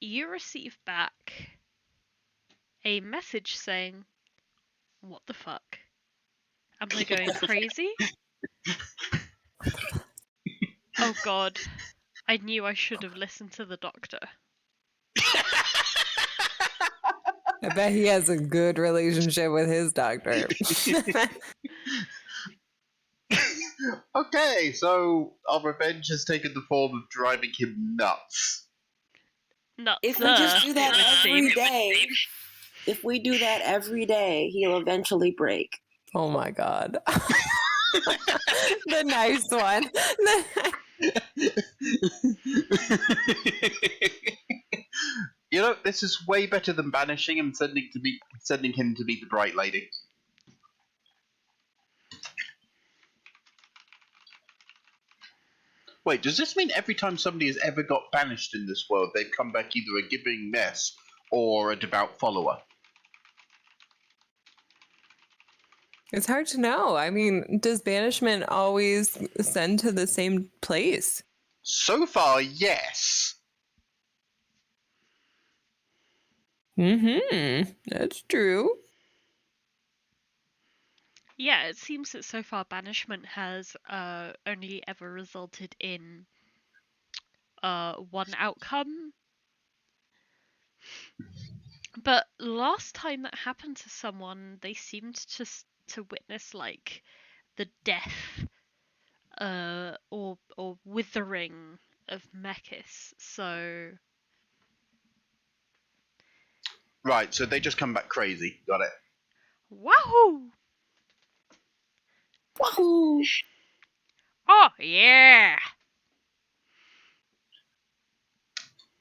You receive back a message saying, "What the fuck? Am I going crazy?" Oh god, I knew I should have listened to the doctor. I bet he has a good relationship with his doctor. Okay, so our revenge has taken the form of driving him nuts. Nuts. If we just do that every day, if we do that every day, he'll eventually break. Oh my god. The nice one. You know, this is way better than banishing him, sending him to meet the Bright Lady. Wait, does this mean every time somebody has ever got banished in this world, they've come back either a giving mess or a devout follower? It's hard to know. I mean, does banishment always send to the same place? So far, yes. That's true. Yeah, it seems that so far banishment has only ever resulted in one outcome. But last time that happened to someone, they seemed to witness like the death or withering of Mekis. So Right, so they just come back crazy. Got it. Wahoo! Wahoo! Oh yeah!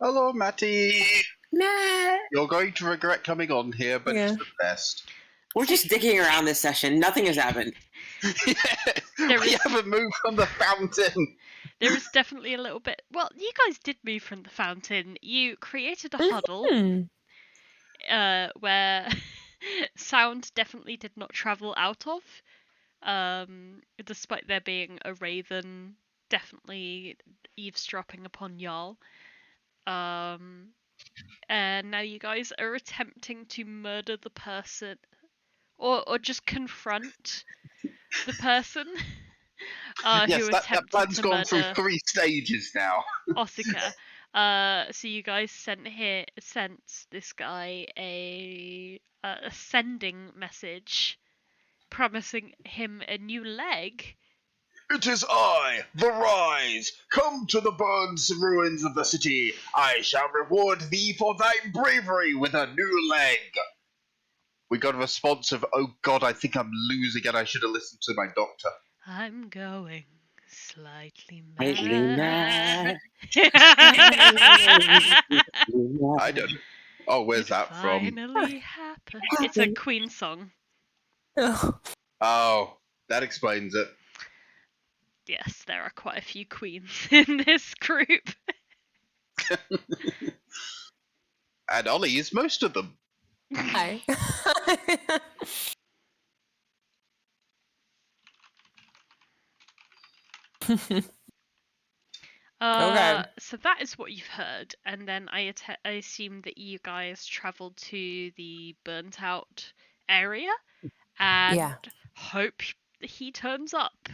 Hello, Matty. Nah. You're going to regret coming on here, but Yeah. it's the best. We're just digging around this session. Nothing has happened. There We is- haven't moved from the fountain. There is definitely a little bit. Well, you guys did move from the fountain. You created a huddle where sound definitely did not travel out of. Despite there being a raven definitely eavesdropping upon y'all. And now you guys are attempting to murder the person, or just confront the person Yes, who that attempted plan's to gone through murder 3 stages now. Osaka. So you guys sent this guy a sending message, promising him a new leg. It is I, the Rise. Come to the burns ruins of the city. I shall reward thee for thy bravery with a new leg. We got a response of, oh god, I think I'm losing and I should have listened to my doctor. I'm going slightly Slightly mad. I don't know. Oh, where's that from? Finally happened. It's a Queen song. Oh, that explains it. Yes, there are quite a few queens in this group. And Ollie is most of them. Hi. Okay. So that is what you've heard, and then I assume that you guys travelled to the burnt out area and Yeah. hope he turns up.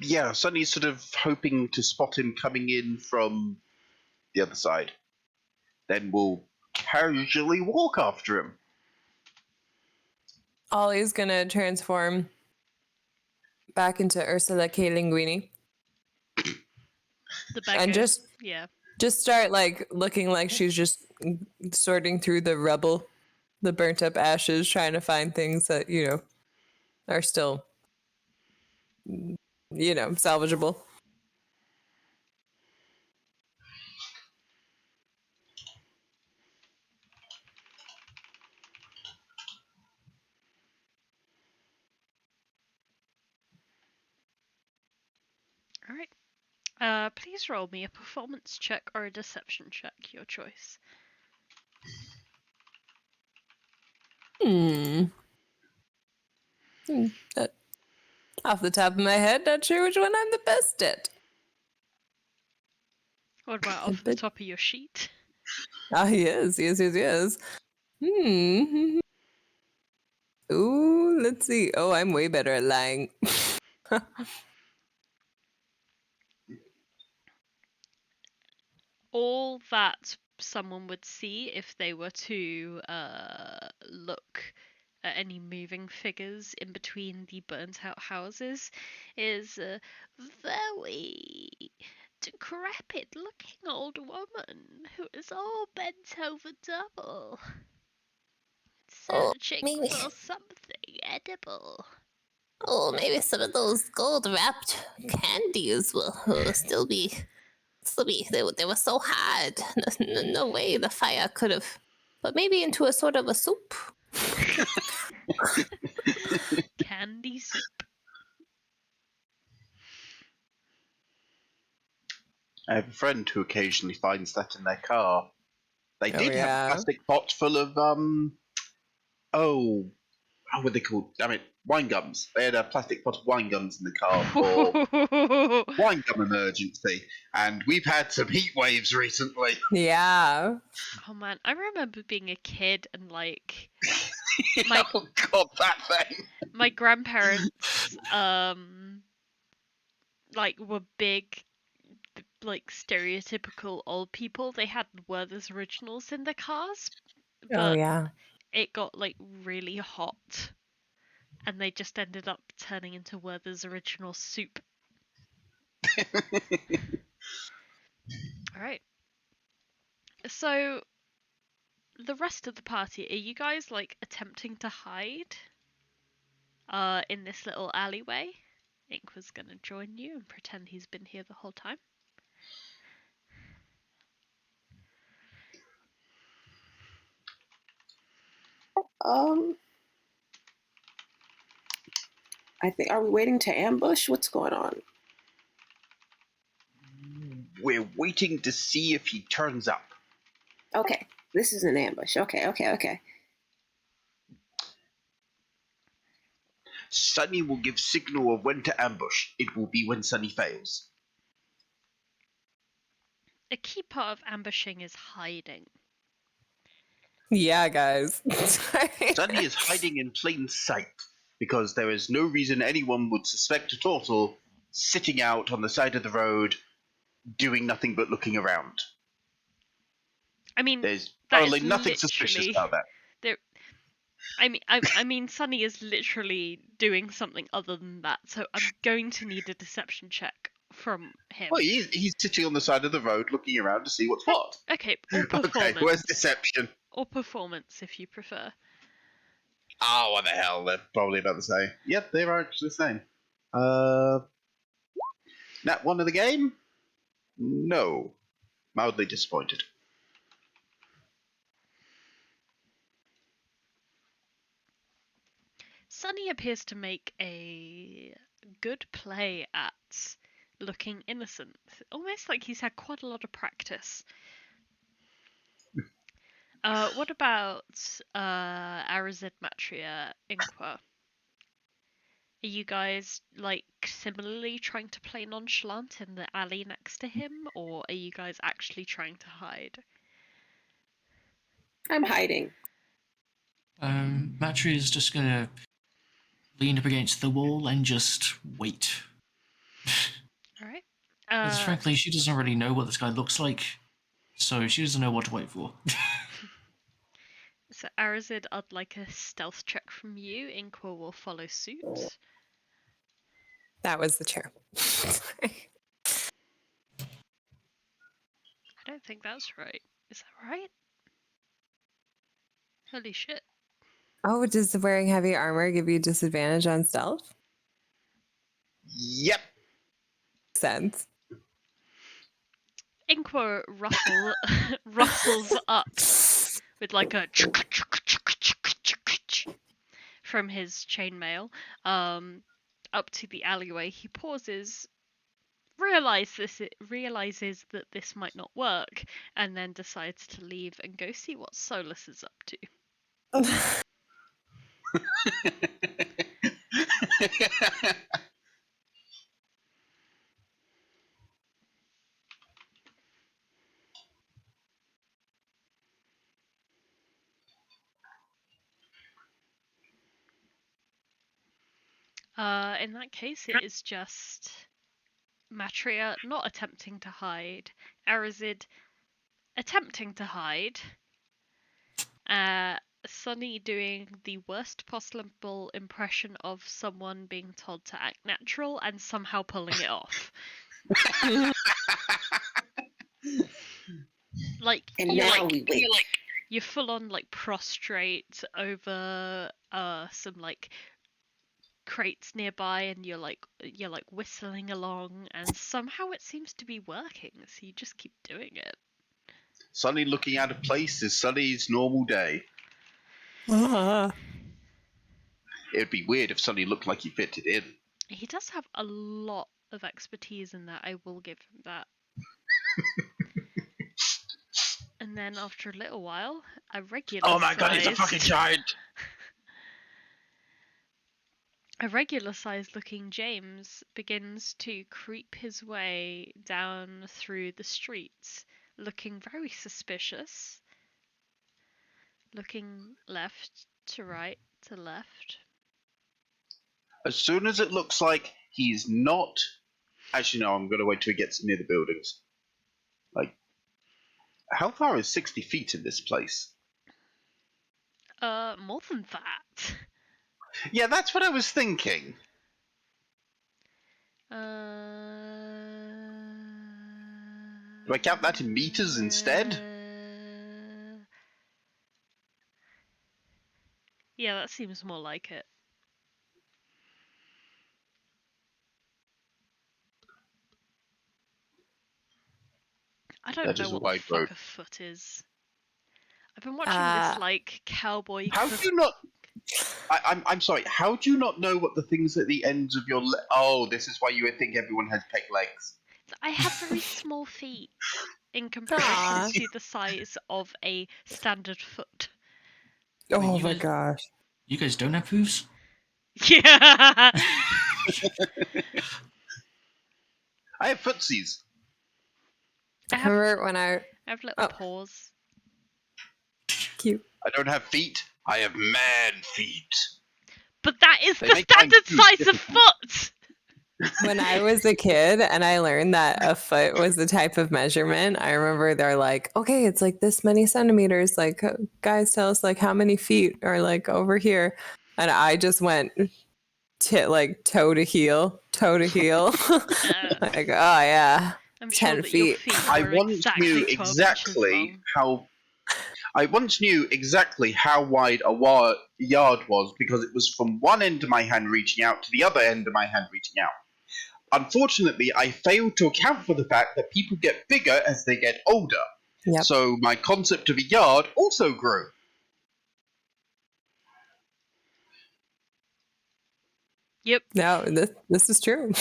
Yeah, Sonny's sort of hoping to spot him coming in from the other side. Then we'll casually walk after him. Ollie's gonna transform back into Ursula K. Linguini The beggar. and just yeah. start like looking like she's just sorting through the rubble, the burnt up ashes, trying to find things that are still salvageable. All right. Please roll me a performance check or a deception check, your choice. Off the top of my head, not sure which one I'm the best at. What about off the top of your sheet? Ah, he is. Ooh, let's see. Oh, I'm way better at lying. All that someone would see if they were to look at any moving figures in between the burnt out houses is a very decrepit looking old woman who is all bent over double, searching maybe. for something edible. Oh, maybe some of those gold wrapped candies will still be. They were so hard. No way the fire could have. But maybe into a sort of a soup. Candy soup. I have a friend who occasionally finds that in their car. They did have yeah. a plastic pot full of, what were they called? Damn it, wine gums. They had a plastic pot of wine gums in the car for wine gum emergency. And we've had some heat waves recently. Yeah. Oh man, I remember being a kid and like Oh god, that thing. my grandparents like were big like stereotypical old people. They had Werther's Originals in their cars, but Oh yeah. it got like really hot and they just ended up turning into Werther's Original soup. Alright. So the rest of the party, are you guys like attempting to hide in this little alleyway? Ink was gonna join you and pretend he's been here the whole time. I think, are we waiting to ambush? What's going on? We're waiting to see if he turns up. Okay, this is an ambush. Okay. Sunny will give signal of when to ambush. It will be when Sunny fails. A key part of ambushing is hiding. Yeah, guys. Sunny is hiding in plain sight because there is no reason anyone would suspect a turtle sitting out on the side of the road doing nothing but looking around. I mean, There's that probably is nothing suspicious about that. I mean, Sunny is literally doing something other than that, so I'm going to need a deception check from him. Well, he's sitting on the side of the road looking around to see what's what. Okay, or performance. Okay, where's deception? Or performance, if you prefer. Oh, what the hell? They're probably about the same. Yep, they are actually the same. Nat 1 of the game? No. Mildly disappointed. Sunny appears to make a good play at looking innocent. Almost like he's had quite a lot of practice. What about Arazid, Matria, Inqua? Are you guys, like, similarly trying to play nonchalant in the alley next to him, or are you guys actually trying to hide? I'm hiding. Matria is just gonna lean up against the wall and just wait. Alright. Because frankly, she doesn't really know what this guy looks like, so she doesn't know what to wait for. So Arazid, I'd like a stealth check from you. Inqua will follow suit. That was the chair. I don't think that's right. Is that right? Holy shit. Oh, does wearing heavy armor give you disadvantage on stealth? Yep. Sense. Inqua rustles up with like a from his chainmail up to the alleyway. He pauses, realizes that this might not work, and then decides to leave and go see what Solas is up to. In that case, it is just Matria not attempting to hide, Arazid attempting to hide, Sunny doing the worst possible impression of someone being told to act natural and somehow pulling it off. Like, And now we wait. You're full on like prostrate over some like crates nearby, and you're like whistling along, and somehow it seems to be working, so you just keep doing it. Sunny looking out of place is Sunny's normal day. It would be weird if Sunny looked like he fitted in. He does have a lot of expertise in that, I will give him that. And then after a little while, a regular Oh my god, he's a fucking giant! A regular-sized looking James begins to creep his way down through the streets, looking very suspicious, looking left to right to left. As soon as it looks like he's not... Actually, no, I'm going to wait till he gets near the buildings. Like, how far is 60 feet in this place? More than that. Yeah, that's what I was thinking. Do I count that in meters instead? Yeah, that seems more like it. I don't That know is a what the wide fuck road. a foot is. I've been watching this like cowboy. How do you not? I'm sorry. How do you not know what the things at the ends of your? Oh, this is why you would think everyone has peg legs. I have very small feet in comparison Aw. to the size of a standard foot. Oh you my guys- gosh. You guys don't have hooves? Yeah. I have footsies. I have, Remember when I I have little Oh. paws. cute I don't have feet. I have man feet. But that is They the make mine standard too size of difficult. foot. when I was a kid and I learned that a foot was the type of measurement, I remember they're like, okay, it's like this many centimeters. Like, guys, tell us like how many feet are like over here. And I just went like toe to heel. Like, oh yeah, I'm sure 10 that your feet. feet I were once knew exactly 12 inches long. exactly how wide a yard was because it was from one end of my hand reaching out to the other end of my hand reaching out. Unfortunately, I failed to account for the fact that people get bigger as they get older. Yep. So my concept of a yard also grew. Yep. No, this is true.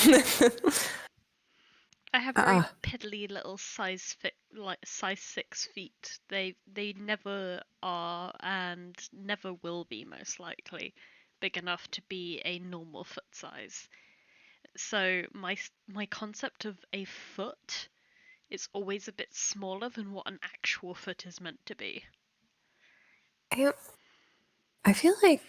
I have very piddly little size 6 feet. They never are and never will be most likely big enough to be a normal foot size. So my concept of a foot is always a bit smaller than what an actual foot is meant to be. I feel like,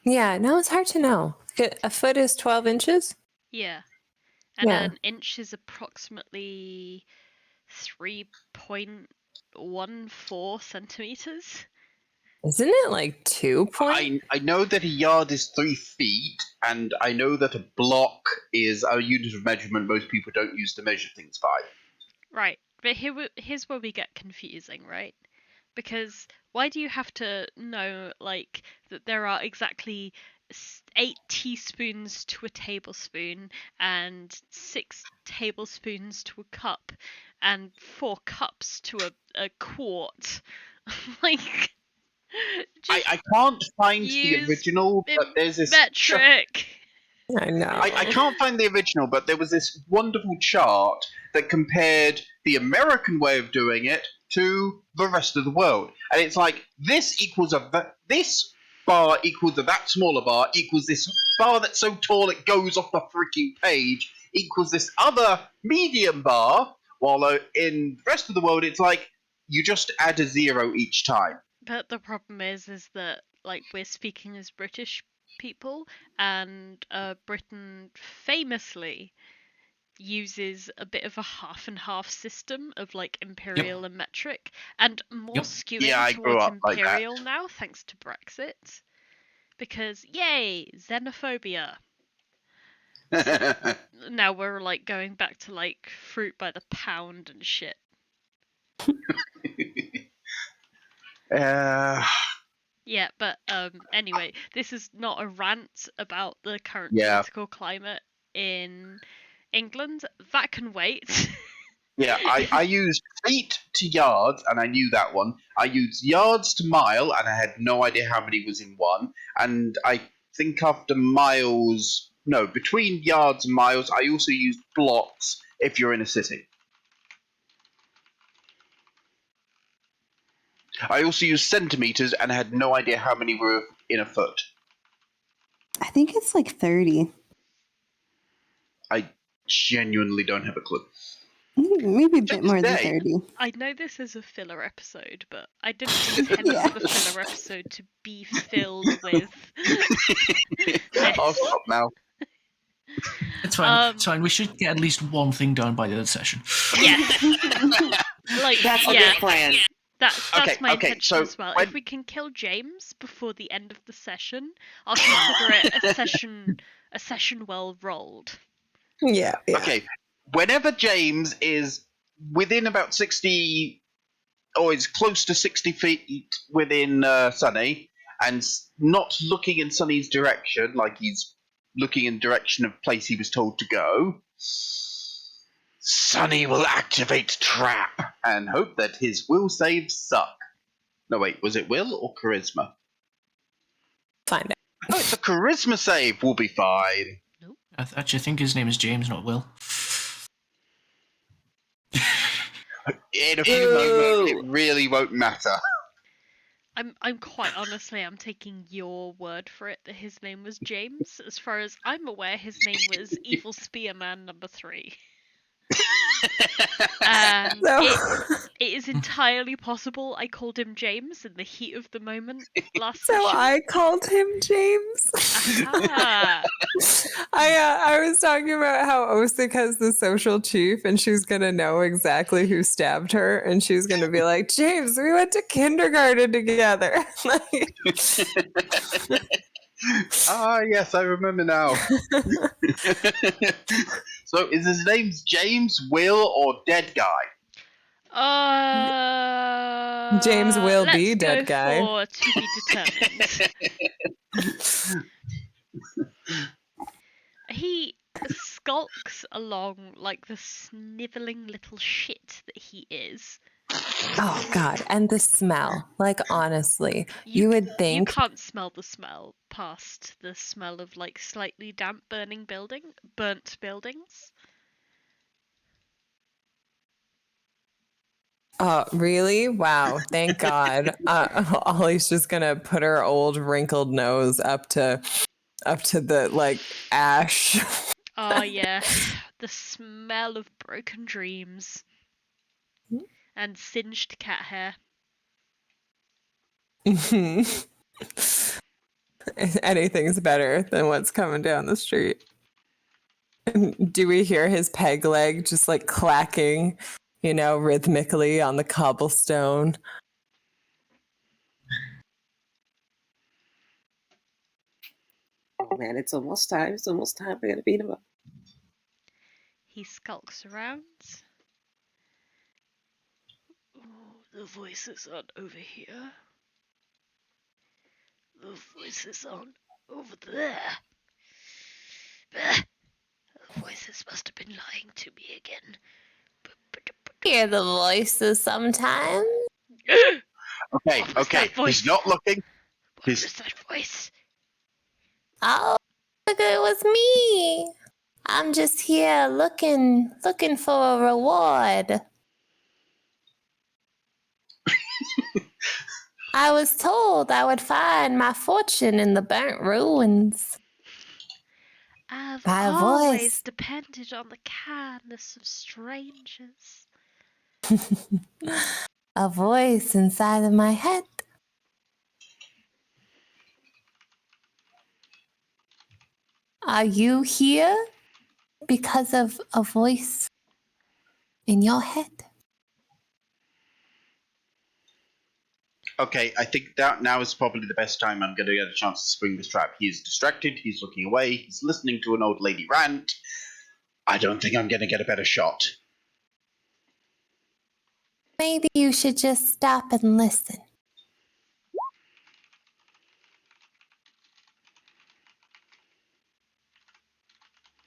yeah, no, it's hard to know. A foot is 12 inches. Yeah. And Yeah. an inch is approximately 3.14 centimeters. Isn't it like 2 I know that a yard is 3 feet, and I know that a block is a unit of measurement most people don't use to measure things by. Right, but here's where we get confusing, right? Because why do you have to know, like, that there are exactly 8 teaspoons to a tablespoon and 6 tablespoons to a cup and 4 cups to a quart? Like, I can't find the use original, but there's this metric. I know. I can't find the original, but there was this wonderful chart that compared the American way of doing it to the rest of the world, and it's like this equals this bar equals that smaller bar equals this bar that's so tall it goes off the freaking page equals this other medium bar, while in the rest of the world it's like you just add a 0 each time. But the problem is that, like, we're speaking as British people, and Britain famously uses a bit of a half and half system of like imperial and metric, and more skewing Yeah, I grew towards up like that. imperial now thanks to Brexit, because yay, xenophobia. So now we're like going back to like fruit by the pound and shit. Yeah, but anyway, this is not a rant about the current political climate in England. That can wait. Yeah, I used feet to yards, and I knew that one. I used yards to mile, and I had no idea how many was in one. And I think after miles, no, between yards and miles, I also used blocks if you're in a city. I also used centimeters, and I had no idea how many were in a foot. I think it's like 30. I genuinely don't have a clue. Maybe a bit more than Today. 30. I know this is a filler episode, but I didn't intend for the filler episode to be filled with. I'll stop now. It's fine. It's fine. We should get at least one thing done by the other session. Yeah. Like, That's a good plan. That's Okay, my okay, intention so as well. when- If we can kill James before the end of the session, I'll consider it a session well rolled. Yeah. Okay, whenever James is within about 60, or is close to 60 feet within Sunny, and not looking in Sonny's direction, like he's looking in direction of place he was told to go, Sonny will activate trap and hope that his will saves suck. No, wait, was it will or charisma? Find it. Oh, it's a charisma save. We'll be fine. Nope. I actually think his name is James, not Will. In a few moments, it really won't matter. I'm quite honestly, I'm taking your word for it that his name was James. As far as I'm aware, his name was Evil Spearman number 3. And it is entirely possible I called him James in the heat of the moment last session. I called him James. I was talking about how Osik has the social chief, and she's gonna know exactly who stabbed her, and she's gonna be like, James, we went to kindergarten together. Ah, yes, I remember now. So, is his name James, Will, or Dead Guy? James will let's be dead go guy. For to be determined. He skulks along like the snivelling little shit that he is. Oh God! And the smell, like honestly, you would You think can't smell the smell past the smell of like slightly damp burnt buildings. really? Wow! Thank God. Ollie's just gonna put her old wrinkled nose up to the like ash. Oh yeah, the smell of broken dreams and singed cat hair. Anything's better than what's coming down the street. Do we hear his peg leg just like clacking, rhythmically on the cobblestone? Oh man, it's almost time. It's almost time. I gotta beat him up. He skulks around. Oh, the voices aren't over here. The voices aren't over there. The voices must have been lying to me again. Hear the voices sometimes. Okay, he's not looking. What was that voice? Oh, look, it was me. I'm just here looking for a reward. I was told I would find my fortune in the burnt ruins. I've By always voice. depended on the kindness of strangers. A voice inside of my head. Are you here because of a voice in your head? Okay, I think that now is probably the best time I'm going to get a chance to spring this trap. He's distracted, he's looking away, he's listening to an old lady rant. I don't think I'm going to get a better shot. Maybe you should just stop and listen.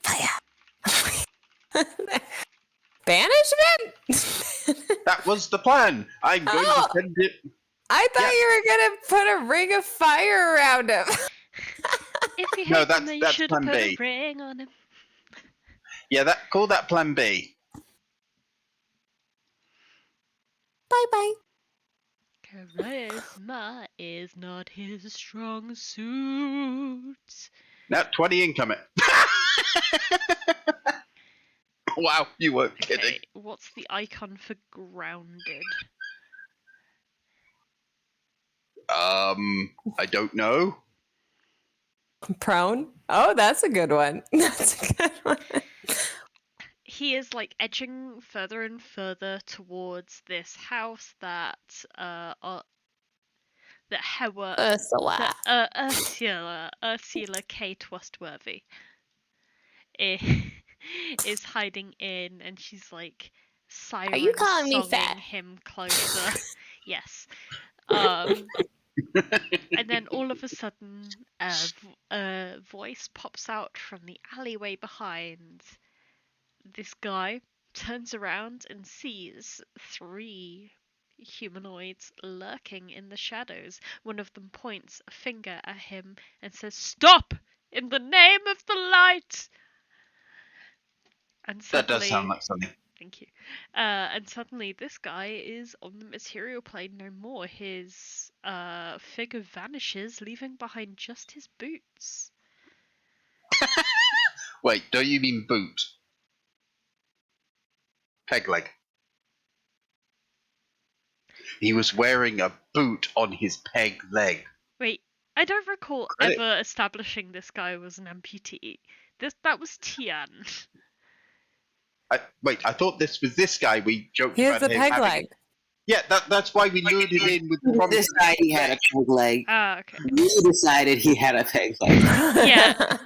Fire. Banishment? That was the plan. I'm going to send it. I thought you were gonna put a ring of fire around him. If you No, hate him, then you that's should have plan put B. a ring on him. Yeah, call that plan B. Bye-bye. Charisma is not his strong suit. Now 20 incoming. Wow, you weren't kidding. Okay, what's the icon for grounded? I don't know. Prone? Oh, that's a good one. That's a good one. He is like edging further and further towards this house that Ursula K. Trustworthy is hiding in, and she's like siren Are you calling me songing fat? him closer. Yes. And then all of a sudden, a voice pops out from the alleyway behind. This guy turns around and sees 3 humanoids lurking in the shadows. One of them points a finger at him and says, "Stop! In the name of the light!" And That does suddenly, sound like something. thank you. And suddenly, this guy is on the material plane no more. His figure vanishes, leaving behind just his boots. Wait, don't you mean boot? Peg leg. He was wearing a boot on his peg leg. Wait, I don't recall Credit. ever establishing this guy was an amputee. That was Tian. Wait, I thought this was this guy we joked Here's about the him peg having. leg. Yeah, that's why we lured him in with the We promise. decided he had a peg leg. Ah, okay. We decided he had a peg leg. Yeah.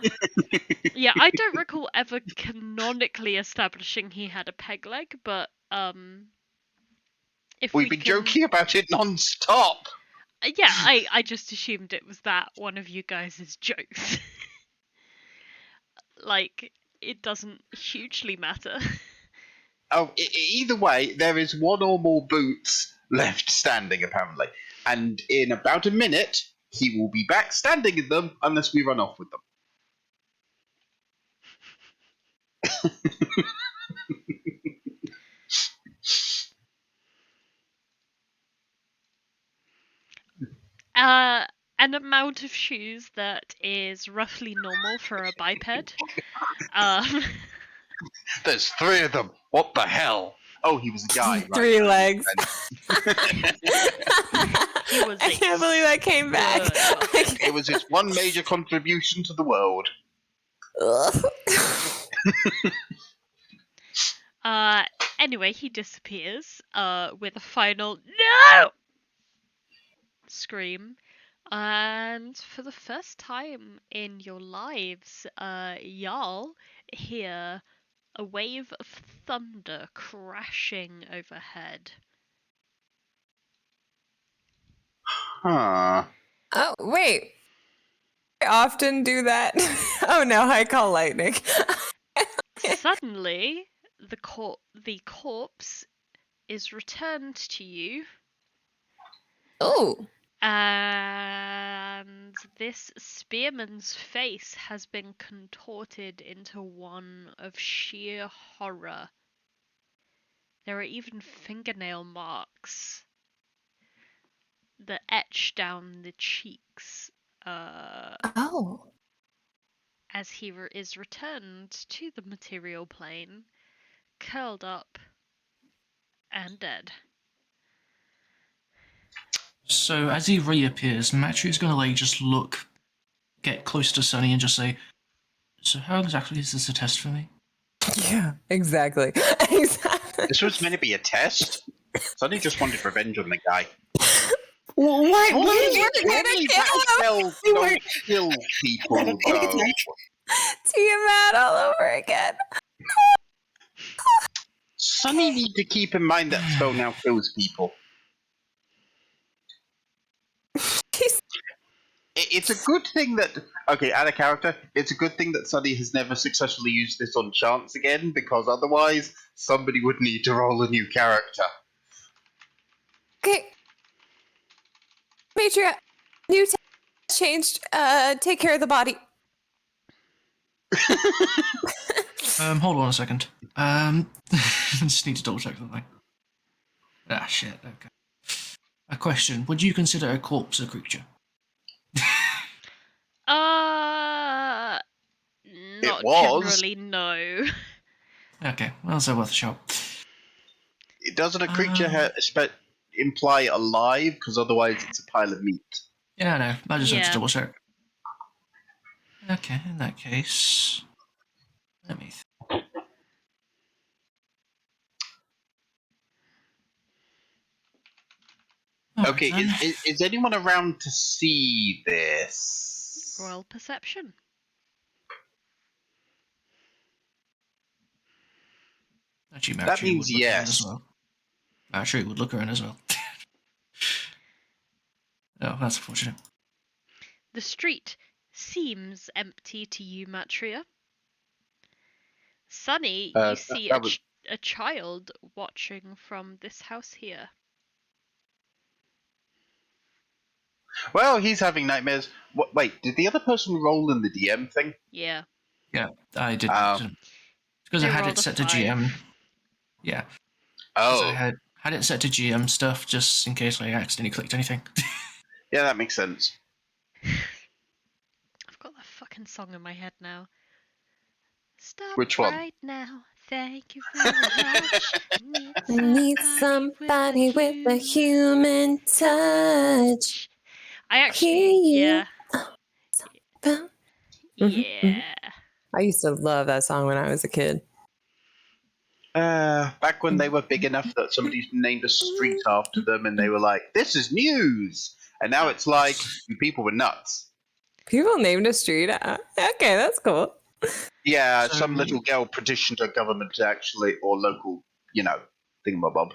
Yeah, I don't recall ever canonically establishing he had a peg leg, but if We've we been can... joking about it non-stop. Yeah, I just assumed it was that one of you guys' jokes. Like, it doesn't hugely matter. Oh, either way, there is one or more boots left standing, apparently. And in about a minute, he will be back standing in them unless we run off with them. An amount of shoes that is roughly normal for a biped. There's 3 of them. What the hell? Oh, he was a guy. Right? 3 legs. He was I can't believe that came back. It was his one major contribution to the world. Anyway, he disappears with a final "No!" scream. And for the first time in your lives, y'all hear a wave of thunder crashing overhead. Huh. Oh, wait. I often do that. Oh no, I call lightning. Suddenly, the corpse is returned to you. Oh. And this spearman's face has been contorted into one of sheer horror. There are even fingernail marks that etch down the cheeks Oh. as he is returned to the material plane, curled up and dead. So as he reappears, Matria's gonna just get close to Sunny and just say, "So how exactly is this a test for me?" Yeah, exactly. Exactly. This was meant to be a test. Sonny just wanted revenge on the guy. Well, why? Normally that spell don't kill people, though. Tiamat all over again. Sonny need to keep in mind that spell now kills people. It's a good thing that... Okay, out of character, it's a good thing that Sonny has never successfully used this on chance again, because otherwise somebody would need to roll a new character. Okay. Matria, new changed. Take care of the body. Hold on a second. Just need to double check something. Ah, shit, okay. A question. Would you consider a corpse a creature? Not was. generally, no. Okay, well, that's worth a shot. Doesn't a creature imply alive? Because otherwise it's a pile of meat. Yeah, I know. I just had to Yeah. double check. Okay, in that case... Let me... Okay, is anyone around to see this? Royal perception. Actually, That Matria means would look around yes. as well. Matria would look around as well. Oh, that's unfortunate. The street seems empty to you, Matria. Sunny, you see a child watching from this house here. Well, he's having nightmares. Wait, did the other person roll in the DM thing? Yeah. Yeah, I did. Because They I had rolled it a set to 5. GM. Yeah. Because I had it set to GM stuff just in case I accidentally clicked anything. Yeah, that makes sense. I've got that fucking song in my head now. Stop Which one? right now. Thank you very much. I need somebody with a human touch. I actually, yeah. Mhm, Yeah. I used to love that song when I was a kid. Back when they were big enough that somebody named a street after them and they were like, this is news! And now it's like, you people were nuts. People named a street. Okay, that's cool. Yeah, So- some little girl petitioned her government to actually, or local, thingamabob.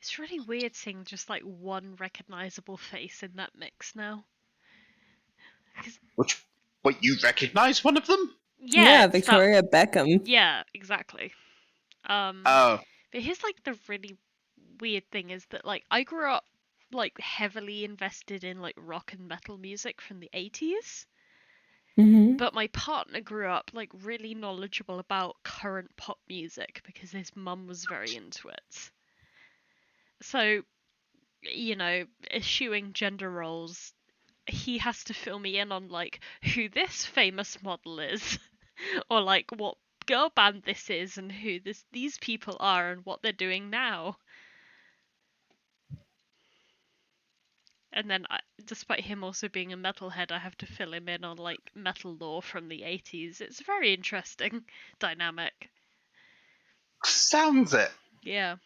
It's really weird seeing just like one recognizable face in that mix now. Wait, you recognize one of them? Yeah, Victoria Beckham. Yeah, exactly. Oh. But here's like the really weird thing is that like I grew up like heavily invested in like rock and metal music from the 80s. Mm-hmm. But my partner grew up like really knowledgeable about current pop music because his mum was very into it. So, eschewing gender roles, he has to fill me in on like who this famous model is or like what girl band this is and who these people are and what they're doing now. And then, despite him also being a metalhead, I have to fill him in on like metal lore from the 80s. It's a very interesting dynamic. Sounds it. Yeah.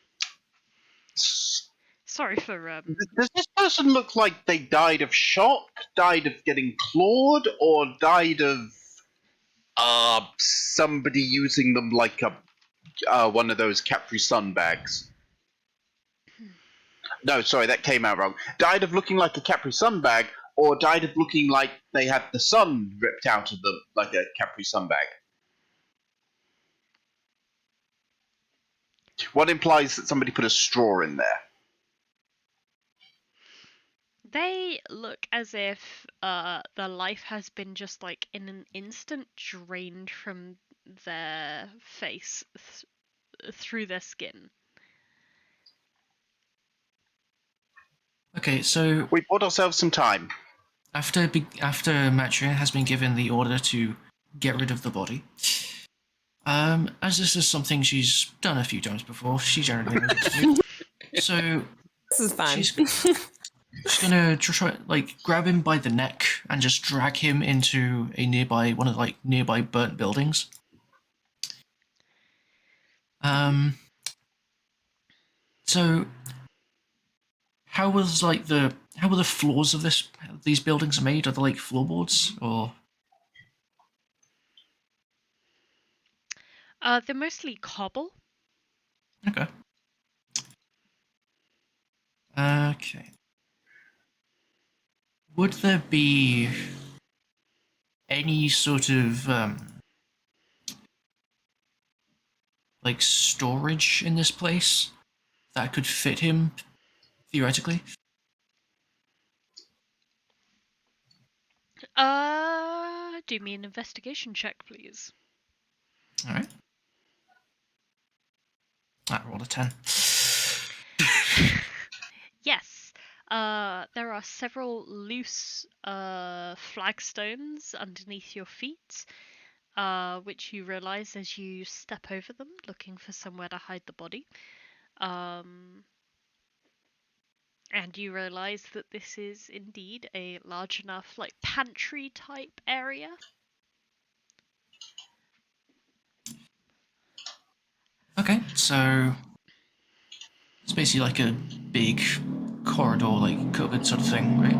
Sorry for Does this person look like they died of shock, died of getting clawed, or died of somebody using them like a one of those Capri Sun bags? No, sorry, that came out wrong. Died of looking like a Capri Sun bag, or died of looking like they had the sun ripped out of them like a Capri Sun bag? What implies that somebody put a straw in there? They look as if their life has been just like in an instant drained from their face through their skin. Okay, so We bought ourselves some time. after Matria has been given the order to get rid of the body, as this is something she's done a few times before, she generally knows what to do. So This is fun. She's gonna try grab him by the neck and just drag him into one of the nearby burnt buildings. So how were the floors of these buildings made? Are they like floorboards or? They're mostly cobble. Okay. Okay. Would there be any sort of storage in this place that could fit him theoretically? Do me an investigation check, please. All right. I rolled a 10. Yes. There are several loose flagstones underneath your feet, which you realize as you step over them, looking for somewhere to hide the body. And you realize that this is indeed a large enough, pantry type area. Okay, so it's basically like a big corridor, cupboard sort of thing, right?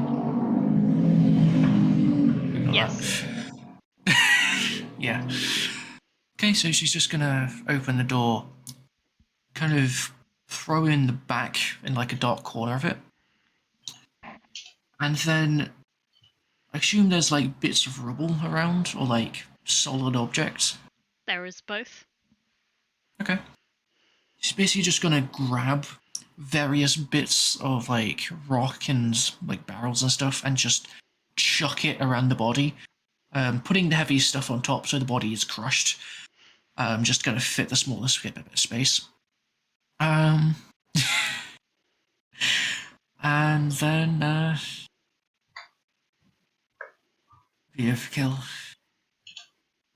Yes. Yeah. Okay, so she's just gonna open the door, kind of throw in the back in a dark corner of it. And then I assume there's like bits of rubble around, or like solid objects. There is both. Okay. She's basically just gonna grab various bits of like rock and like barrels and stuff and just chuck it around the body, putting the heavy stuff on top so the body is crushed. Just gonna fit the smallest bit of space. And then kill.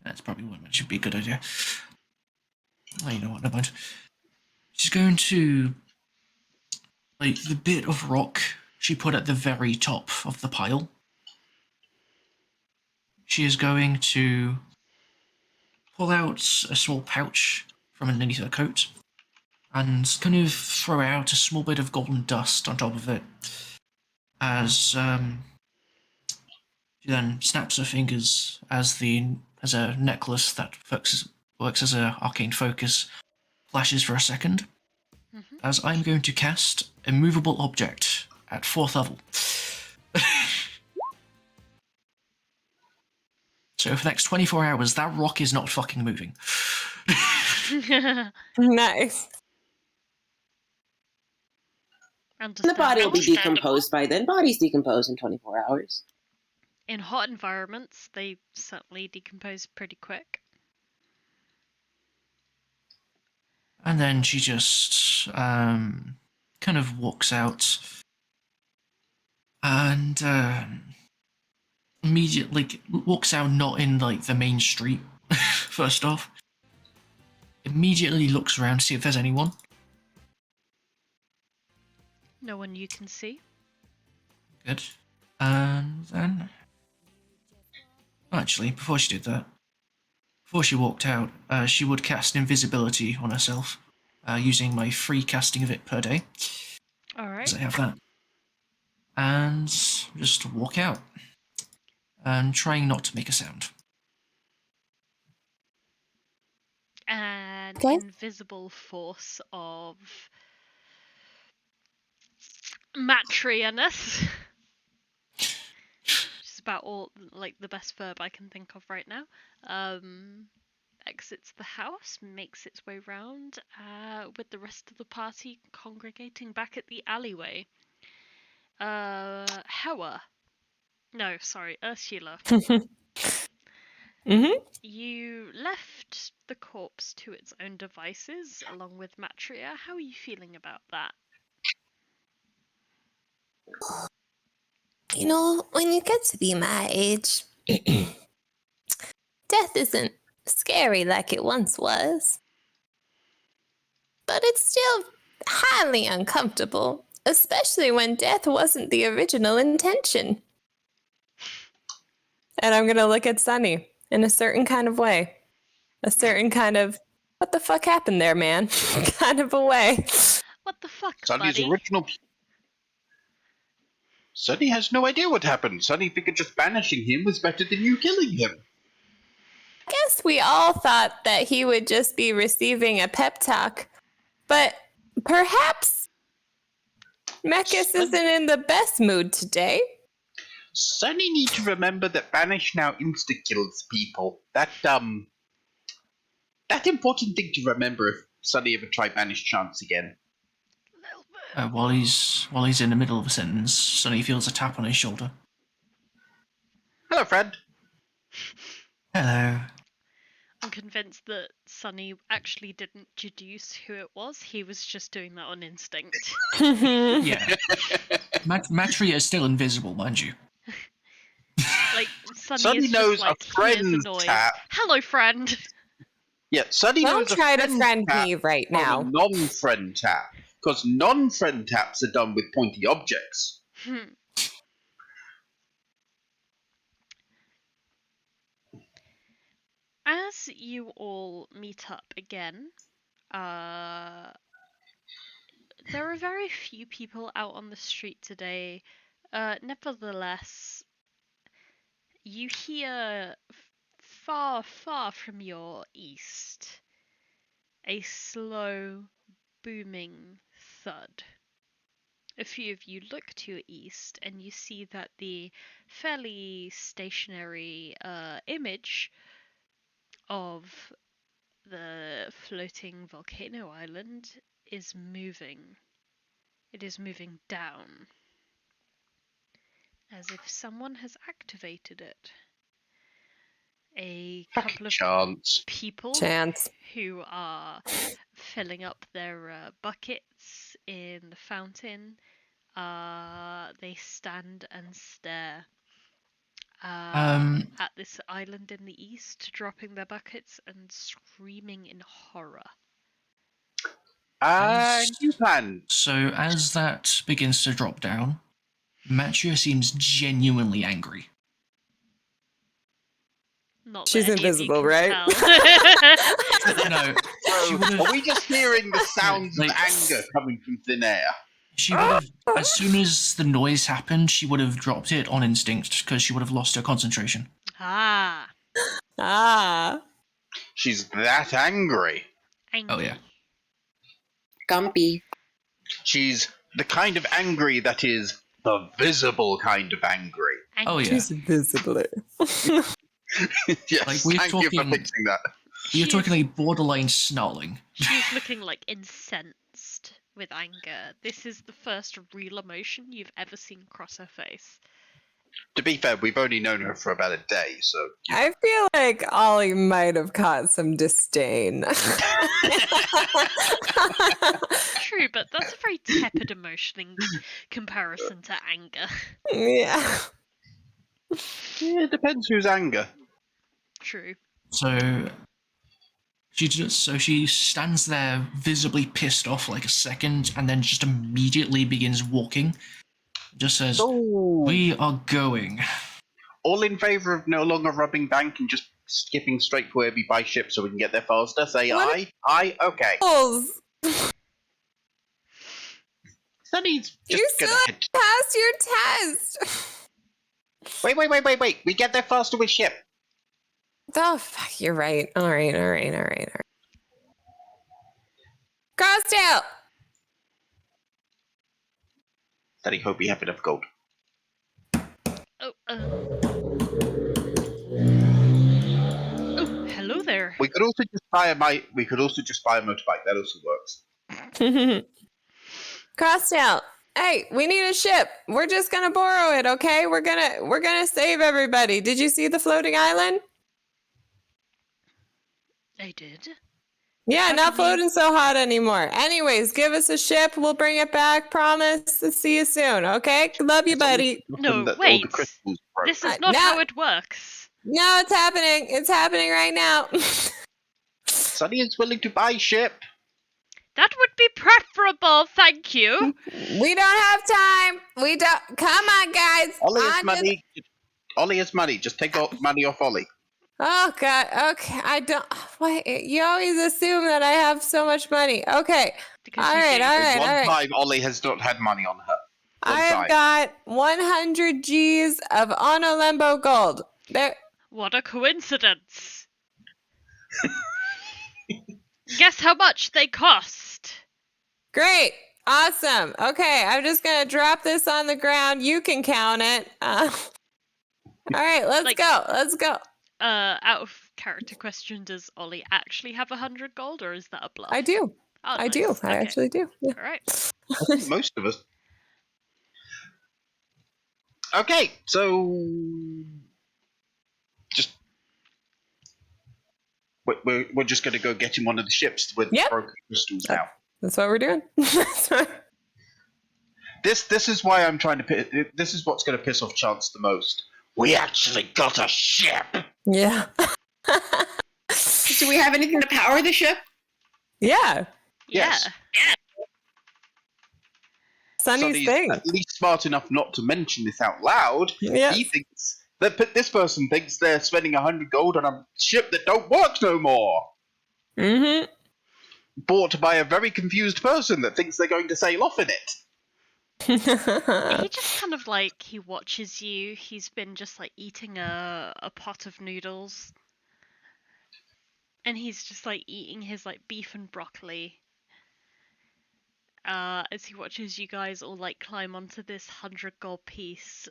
That's probably one that should be a good idea. Oh, you know what? Never mind. She's going to like the bit of rock she put at the very top of the pile. She is going to pull out a small pouch from underneath her coat and kind of throw out a small bit of golden dust on top of it as she then snaps her fingers as a necklace that works as an arcane focus flashes for a second. Mm-hmm. As I'm going to cast a movable object at 4th level. So for the next 24 hours, that rock is not fucking moving. Nice. The body will be decomposed by then. Bodies decompose in 24 hours. In hot environments, they certainly decompose pretty quick. And then she just kind of walks out and immediately walks out not in like the main street, first off. Immediately looks around to see if there's anyone. No one you can see. Good. And then... Actually, before she did that, before she walked out, she would cast invisibility on herself, using my free casting of it per day. Alright. Because I have that. And just walk out. And trying not to make a sound. An Okay. invisible force of Matria-ness. Which is about all, like, the best verb I can think of right now. Exits the house, makes its way round, with the rest of the party congregating back at the alleyway. Hewa. No, sorry, Ursula. Mm-hmm. You left the corpse to its own devices, along with Matria. How are you feeling about that? You know, when you get to be my age, death isn't scary like it once was. But it's still highly uncomfortable, especially when death wasn't the original intention. And I'm gonna look at Sunny in a certain kind of way. A certain kind of, what the fuck happened there, man? kind of a way. What the fuck, Sunny's buddy? original. Sunny has no idea what happened. Sunny figured just banishing him was better than you killing him. I guess we all thought that he would just be receiving a pep talk, but perhaps Mekis isn't in the best mood today. Sunny needs to remember that banish now insta-kills people. That important thing to remember if Sunny ever try banish chance again. While he's in the middle of a sentence, Sonny feels a tap on his shoulder. Hello, friend. Hello. I'm convinced that Sunny actually didn't deduce who it was. He was just doing that on instinct. Yeah. Matria is still invisible, mind you. Like, Sunny Sunny is knows just like, a friend's here's a noise. tap. Hello, friend. Yeah, Sunny Don't knows try a to friend's friend tap me right from now. a non-friend tap. Because non-friend taps are done with pointy objects. As you all meet up again, there are very few people out on the street today. Nevertheless, you hear far, far from your east a slow, booming thud. a few of you look to your east and you see that the fairly stationary image of the floating volcano island is moving. It is moving down, as if someone has activated it. A couple of people who are filling up their buckets in the fountain, they stand and stare at this island in the east, dropping their buckets and screaming in horror. So as that begins to drop down, Matria seems genuinely angry. Not She's invisible, right? No. Are we just hearing the sounds of anger coming from thin air? She would have, as soon as the noise happened, she would have dropped it on instinct because she would have lost her concentration. Ah. She's that angry. Oh, yeah. Gumpy. She's the kind of angry that is the visible kind of angry. Oh, yeah. She's visible. Yes, like, we're thank talking, you for fixing that. You're talking like borderline snarling. She's looking like incensed with anger. This is the first real emotion you've ever seen cross her face. To be fair, we've only known her for about a day, so... I feel like Ollie might have caught some disdain. True, but that's a very tepid emotion in comparison to anger. Yeah. Yeah, it depends whose anger. True. So she stands there visibly pissed off like a second and then just immediately begins walking. Just says, "We are going." All in favour of no longer robbing bank and just skipping straight to where we buy ships so we can get there faster? Say aye. Aye, okay. Sunny's just You gonna still passed your test. Wait. We get there faster with ship. Oh, fuck, you're right. All right. Crosstail! Daddy, hope we have enough gold. Oh, hello there. We could also just buy a motorbike. That also works. Crosstail, hey, we need a ship. We're just gonna borrow it, okay? We're gonna save everybody. Did you see the floating island? I did. Yeah, not floating so hot anymore. Anyways, give us a ship. We'll bring it back. Promise to see you soon, okay? Love you, buddy. No, wait. This is not how it works. No, it's happening. It's happening right now. Sunny is willing to buy ship. That would be preferable, thank you. We don't have time. We don't. Come on, guys. Ollie has money. Just take money off Ollie. Oh, God. Okay. I don't. Wait. You always assume that I have so much money. Okay. All right. One time, Ollie has not had money on her. I've got 100 G's of Onolembo gold. There. What a coincidence. Guess how much they cost? Great. Awesome. Okay. I'm just going to drop this on the ground. You can count it. All right. Let's go. Out of character question, does Ollie actually have 100 gold, or is that a bluff? I do. Oh, I do. I actually do. Yeah. All right. I think most of us. Okay, so we're just going to go get him one of the ships with the broken crystals now. That's what we're doing. This is why I'm trying to. This is what's going to piss off Chance the most. We actually got a ship. Yeah. Do we have anything to power the ship? Yeah. Yes. Yeah. Sunny's thing. At least smart enough not to mention this out loud. Yeah. He thinks that this person thinks they're spending 100 gold on a ship that don't work no more. Mm-hmm. Bought by a very confused person that thinks they're going to sail off in it. He just kind of like, he watches you. He's been just like eating a pot of noodles. And he's just like eating his like beef and broccoli. as he watches you guys all like climb onto this 100 gold piece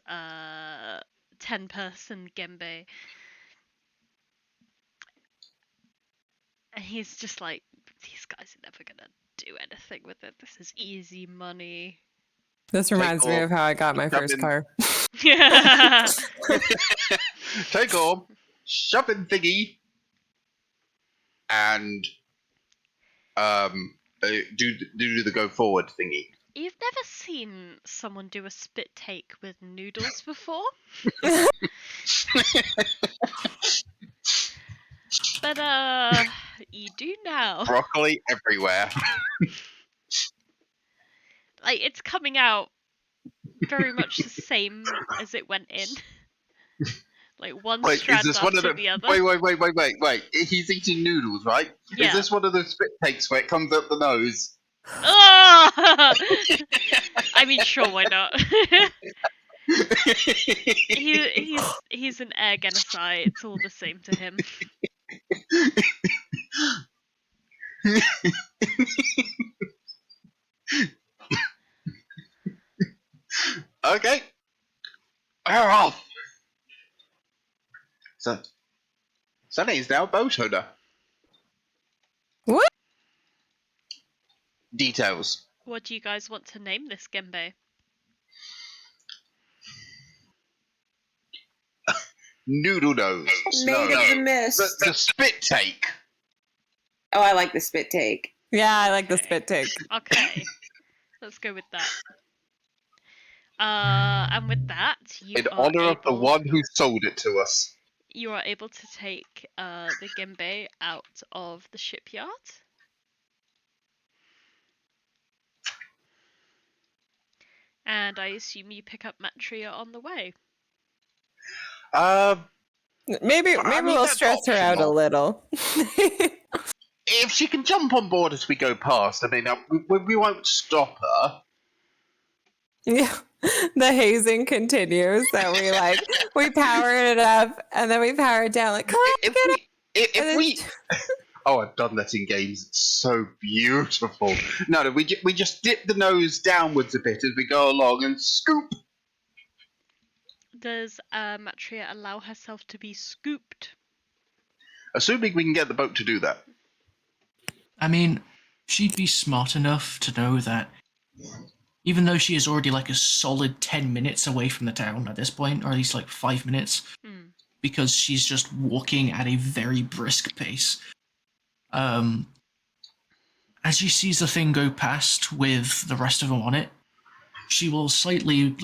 10-person gembe. And he's just like, these guys are never gonna do anything with it. This is easy money. This reminds me of how I got my first car. Take on, shove in thingy, and do the go forward thingy. You've never seen someone do a spit take with noodles before? But you do now. Broccoli everywhere. Like, it's coming out very much the same as it went in. Like, one strand after the other. Wait. He's eating noodles, right? Yeah. Is this one of those spit takes where it comes up the nose? Oh! I mean, sure, why not? He's an air genocide. It's all the same to him. Okay. We're off. So, Sunny is now a boat owner. What? Details. What do you guys want to name this gembe? Noodle nose. Made of the mist. The spit take. Oh, I like the spit take. Yeah, I like the spit take. Okay. Let's go with that. And with that, In honor of the one who sold it to us. You are able to take the gembe out of the shipyard. And I assume you pick up Matria on the way. Maybe we'll stress her out a little. If she can jump on board as we go past, I mean, we won't stop her. Yeah, the hazing continues. That we power it up and then we power it down. Like, come on, if we. Oh, I've done that in games. It's so beautiful. No, we just dip the nose downwards a bit as we go along and scoop. Does Matria allow herself to be scooped? Assuming we can get the boat to do that. I mean, she'd be smart enough to know that even though she is already like a solid 10 minutes away from the town at this point, or at least like 5 minutes, because she's just walking at a very brisk pace. As she sees the thing go past with the rest of them on it, she will slightly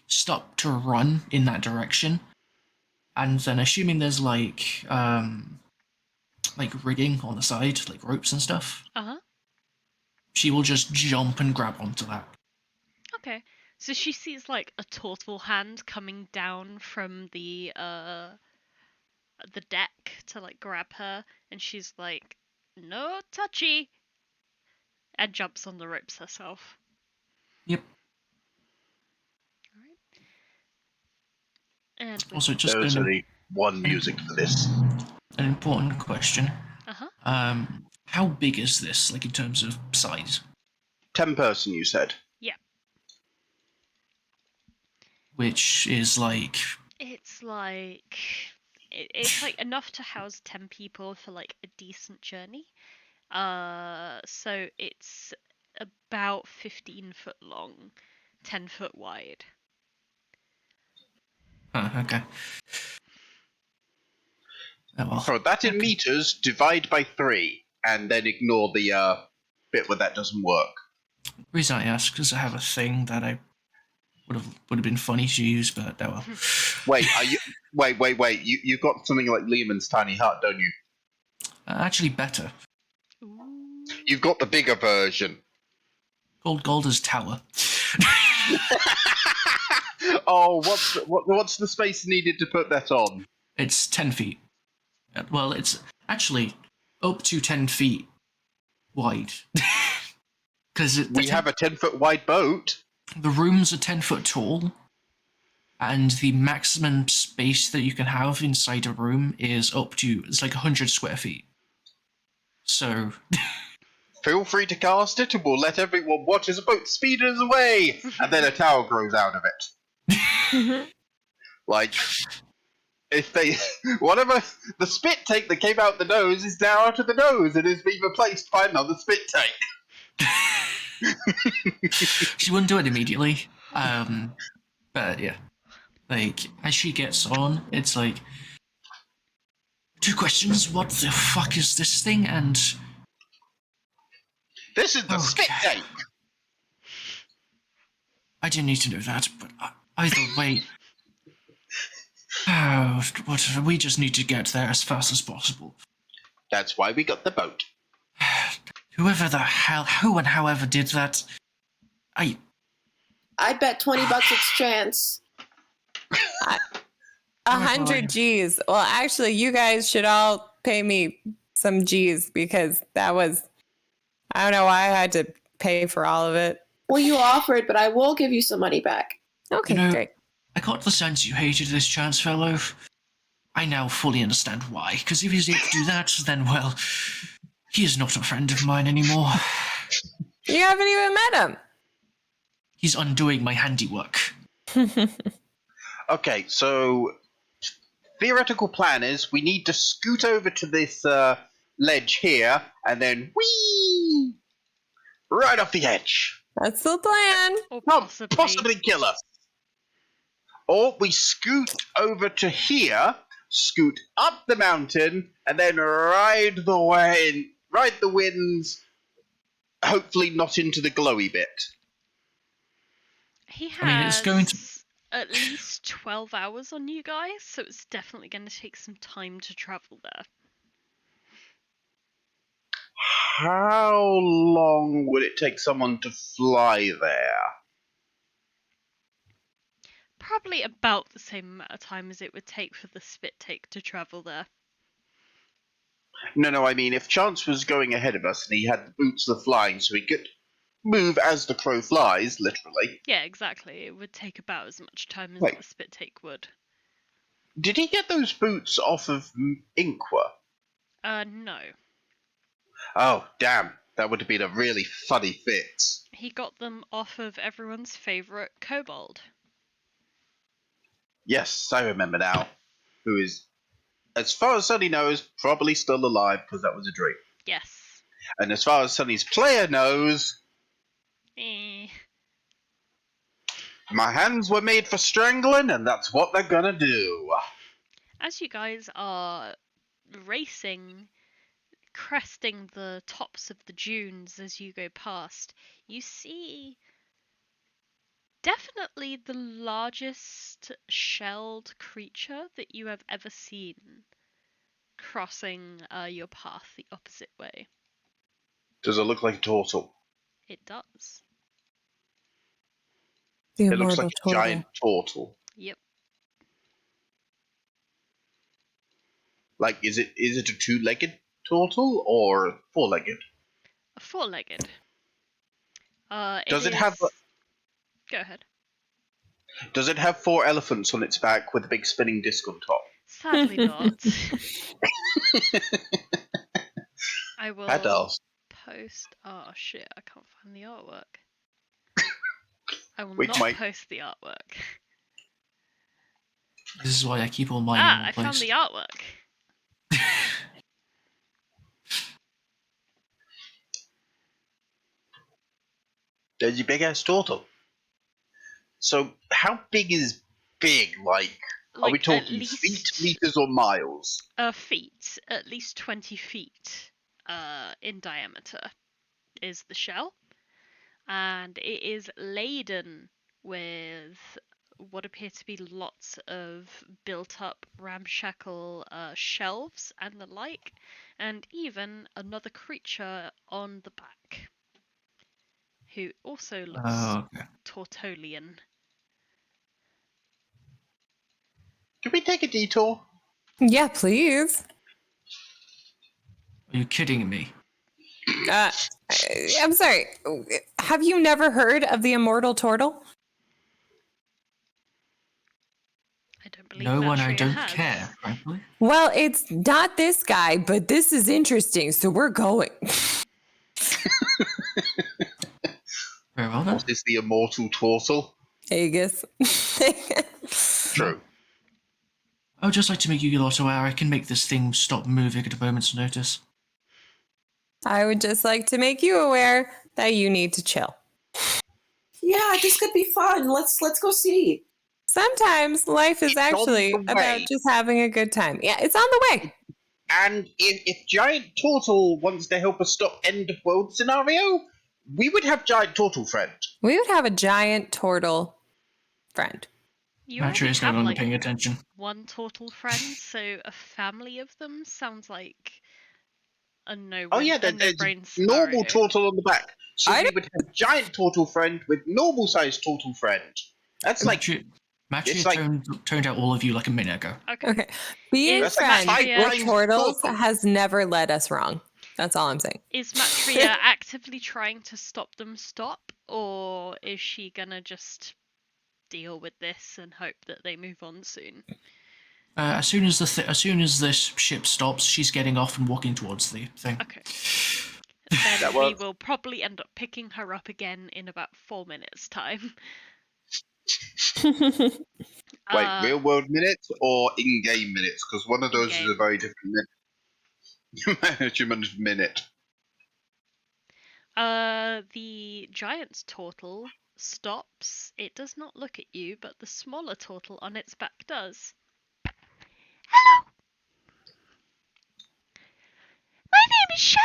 stop to run in that direction, and then assuming there's like rigging on the side, like ropes and stuff, she will just jump and grab onto that. Okay, so she sees like a turtle hand coming down from the deck to like grab her, and she's like, "No touchy," and jumps on the ropes herself. Yep. And also, just there's only one music for this. An important question. How big is this, like in terms of size? 10-person, you said. Yeah. Which is like. It's like enough to house 10 people for like a decent journey. So it's about 15 foot long, 10 foot wide. Okay. Oh, well. Throw that in meters, divide by 3, and then ignore the bit where that doesn't work. The reason I ask is I have a thing that I would have been funny to use, but oh well. Wait, wait. You got something like Lehman's tiny hut, don't you? Actually, better. Ooh. You've got the bigger version. Called Golder's Tower. Oh, what's the space needed to put that on? It's 10 feet. Well, it's actually up to 10 feet wide. Because we have a 10-foot wide boat. The rooms are 10 foot tall, and the maximum space that you can have inside a room is up to, it's like 100 square feet. So... feel free to cast it, and we'll let everyone watch as a boat speeders away. And then a tower grows out of it. Like, if they, whatever the spit take that came out the nose is now out of the nose and is being replaced by another spit take. She wouldn't do it immediately. But yeah, like as she gets on, it's like 2 questions: what the fuck is this thing? And this is the spit take. I didn't need to know that, but either way, we just need to get there as fast as possible. That's why we got the boat. Whoever the hell, who and however did that, I'd bet $20 it's chance. 100 G's. Well, actually, you guys should all pay me some G's because that was, I don't know why I had to pay for all of it. Well, you offered, but I will give you some money back. Okay, great. I got the sense you hated this chance fellow. I now fully understand why, because if he's able to do that, then, well, he is not a friend of mine anymore. You haven't even met him. He's undoing my handiwork. Okay, so theoretical plan is we need to scoot over to this ledge here, and then whee! Right off the edge. That's the plan. Or Possibly kill us. Or we scoot over to here, scoot up the mountain, and then ride the winds, hopefully not into the glowy bit. He has it's going to... at least 12 hours on you guys, so it's definitely going to take some time to travel there. How long would it take someone to fly there? Probably about the same amount of time as it would take for the spit take to travel there. No, I mean, if Chance was going ahead of us and he had the boots of flying so he could move as the crow flies, literally. Yeah, exactly. It would take about as much time as the spit take would. Did he get those boots off of Inqua? No. Oh, damn. That would have been a really funny fit. He got them off of everyone's favourite kobold. Yes, I remember now. Who is, as far as Sunny knows, probably still alive because that was a dream. Yes. And as far as Sunny's player knows, my hands were made for strangling, and that's what they're gonna do. As you guys are racing, cresting the tops of the dunes as you go past, you see definitely the largest shelled creature that you have ever seen crossing your path the opposite way. Does it look like a turtle? It does. It looks like a giant turtle. Yep. Like, is it a 2-legged turtle or 4-legged? A 4-legged. Does it have? Go ahead. Does it have 4 elephants on its back with a big spinning disc on top? Sadly not. I will post. Oh shit! I can't find the artwork. I will not post the artwork. This is why I keep all mine. I found the artwork. There's a big ass turtle. So how big is big? Like are we talking feet, meters, or miles? Feet. At least 20 feet in diameter is the shell. And it is laden with what appear to be lots of built-up ramshackle shelves and the like, and even another creature on the back, who also looks Tortolian. Can we take a detour? Yeah, please. Are you kidding me? I'm sorry. Have you never heard of the immortal turtle? I don't believe no one. I Matria don't has. care, frankly. Well, it's not this guy, but this is interesting, so we're going. Very well then. What is the immortal turtle? Aegis. True. I would just like to make you lot aware I can make this thing stop moving at a moment's notice. I would just like to make you aware that you need to chill. Yeah, this could be fun. Let's go see. Sometimes life is It's on actually the about way. just having a good time. Yeah, it's on the way. And if Giant Turtle wants to help us stop end of world scenario, we would have Giant Turtle friend. We would have a giant turtle friend. You already Matria is no have longer like paying attention. one turtle friend, so a family of them sounds like a no. Oh yeah, there's no-brain normal scenario. turtle on the back. So I we would have Giant Turtle friend with normal sized turtle friend. That's like Matria like- toned out all of you like a minute ago. Okay. Being Is friends Matria- with turtles Turtle. has never led us wrong. That's all I'm saying. Is Matria actively trying to stop them or is she gonna just deal with this and hope that they move on soon? As soon as this ship stops, she's getting off and walking towards the thing. Okay. Then That we works. will probably end up picking her up again in about 4 minutes' time. wait, real world minutes or in game minutes? Because one of those is In-game. a very different management minute. The giant's turtle stops. It does not look at you, but the smaller turtle on its back does. Hello! My name is Shiny!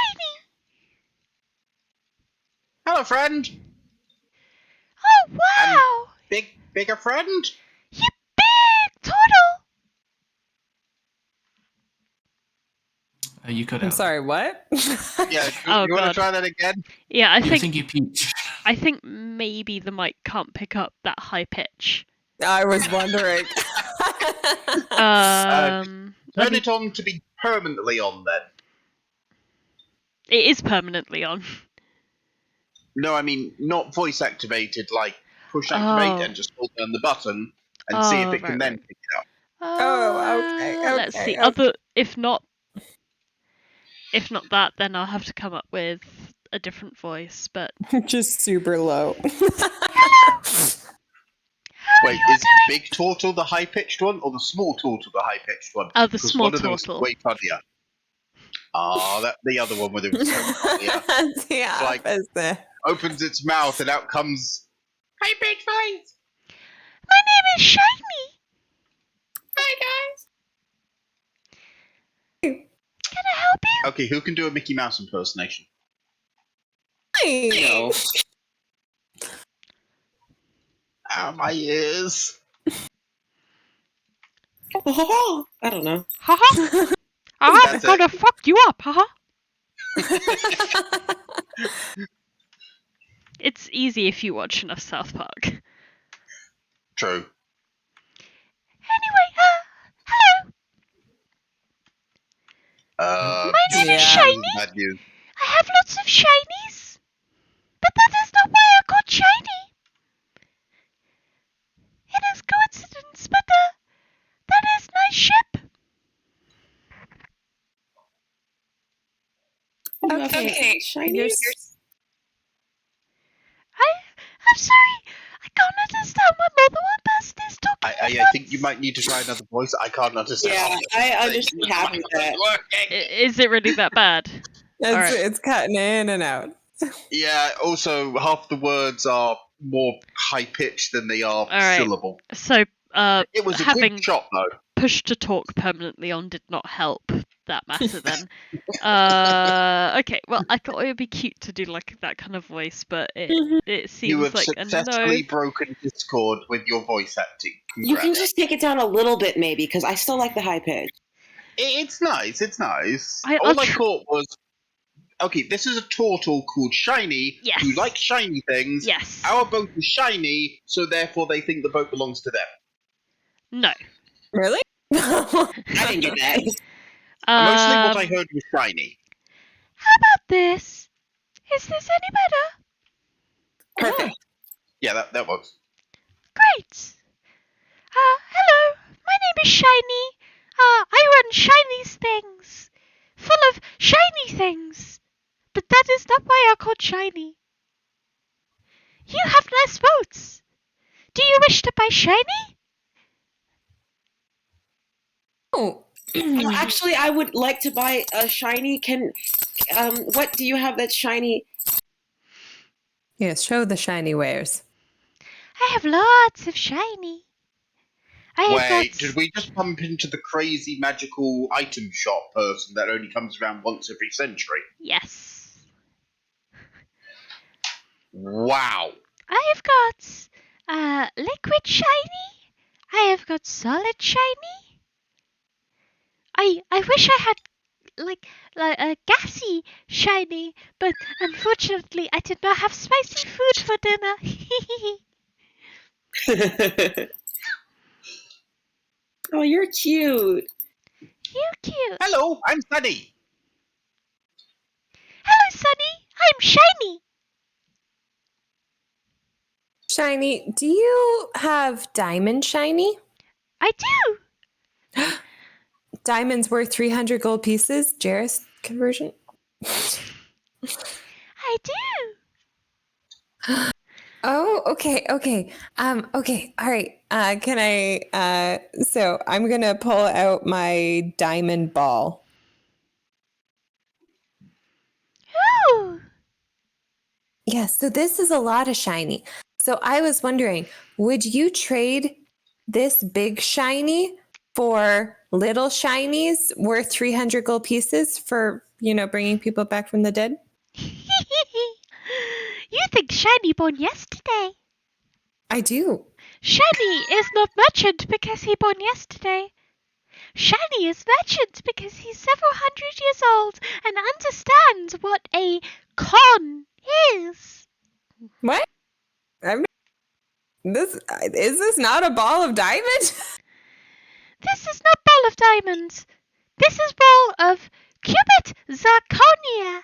Hello, friend. Oh, wow! Bigger friend. You big turtle! You could. I'm sorry, what? Yeah. Oh, you want to God. try that again? Yeah, I I think you peaked. I think maybe the mic can't pick up that high pitch. I was wondering. Let Turn me- it on to be permanently on then. It is permanently on. No, I mean not voice activated, like push activate Oh. and just hold down the button and see if Oh, it can right, then right. pick it up. Oh, Let's okay, see. okay. Other, if not that, then I'll have to come up with a different voice. But Just super low. Wait, is Big Turtle the high pitched one or the Small Turtle the high pitched one? the 'Cause small one of those is turtle. way funnier. That the other one with it was so funnier. The like- opposite. Opens its mouth and out comes high pitched voice. My name is Shiny. Hi guys. Can I help you? Okay, who can do a Mickey Mouse impersonation? No. My ears. I don't know. Haha. I'm That's gonna fuck you up. Haha. It's easy if you watch enough South Park. True. Anyway, hello. My name is Shiny. Bad news. I have lots of shinies, but that is not why I got shiny. It is coincidence, but that is my ship. Okay. Shiny. I'm sorry. I can't understand what Mother One Person is talking I about. think you might need to try another voice. I can't understand. Yeah, I understand half of that. Is it really that bad? Alright. It's cutting in and out. Yeah, also, half the words are more high pitched than they are Alright. syllable. So, It was a having good shot, though. push to talk permanently on did not help that matter then. Okay, well, I thought it would be cute to do like that kind of voice, but it You seems have like a no. successfully broken Discord with your voice acting. You can Congrats. just take it down a little bit, maybe, because I still like the high pitch. It's nice, it's nice. I'll All I caught was... Okay, this is a turtle called Shiny, Yes. who likes shiny things. Yes. Our boat is shiny, so therefore they think the boat belongs to them. No. Really? I didn't get that. Mostly what I heard was shiny. How about this? Is this any better? Perfect. Yeah, that works. Great. Hello. My name is Shiny. I run Shiny's things. Full of shiny things. But that is not why I'm called shiny. You have nice boats. Do you wish to buy shiny? Oh, Actually, I would like to buy a shiny. What do you have that's shiny? yes, show the shiny wares. I have lots of shiny. Wait, did we just bump into the crazy magical item shop person that only comes around once every century? Yes. Wow. I have got liquid shiny. I have got solid shiny. I wish I had like a gassy shiny, but unfortunately I did not have spicy food for dinner. Oh, you're cute. You're cute. Hello, I'm Sunny. Hello, Sunny. I'm shiny. Shiny, do you have diamond shiny? I do. Diamonds worth 300 gold pieces, Jarrus conversion. I do. Oh, okay. Okay, all right. Can I, so I'm gonna pull out my diamond ball. Ooh. Yeah, so this is a lot of shiny. So I was wondering, would you trade this big shiny for little shinies worth 300 gold pieces for, bringing people back from the dead? You think shiny born yesterday? I do. Shiny is not merchant because he born yesterday. Shiny is merchant because he's several hundred years old and understands what a con is. What? Is this not a ball of diamond? This is not ball of diamonds. This is ball of cubit zirconia.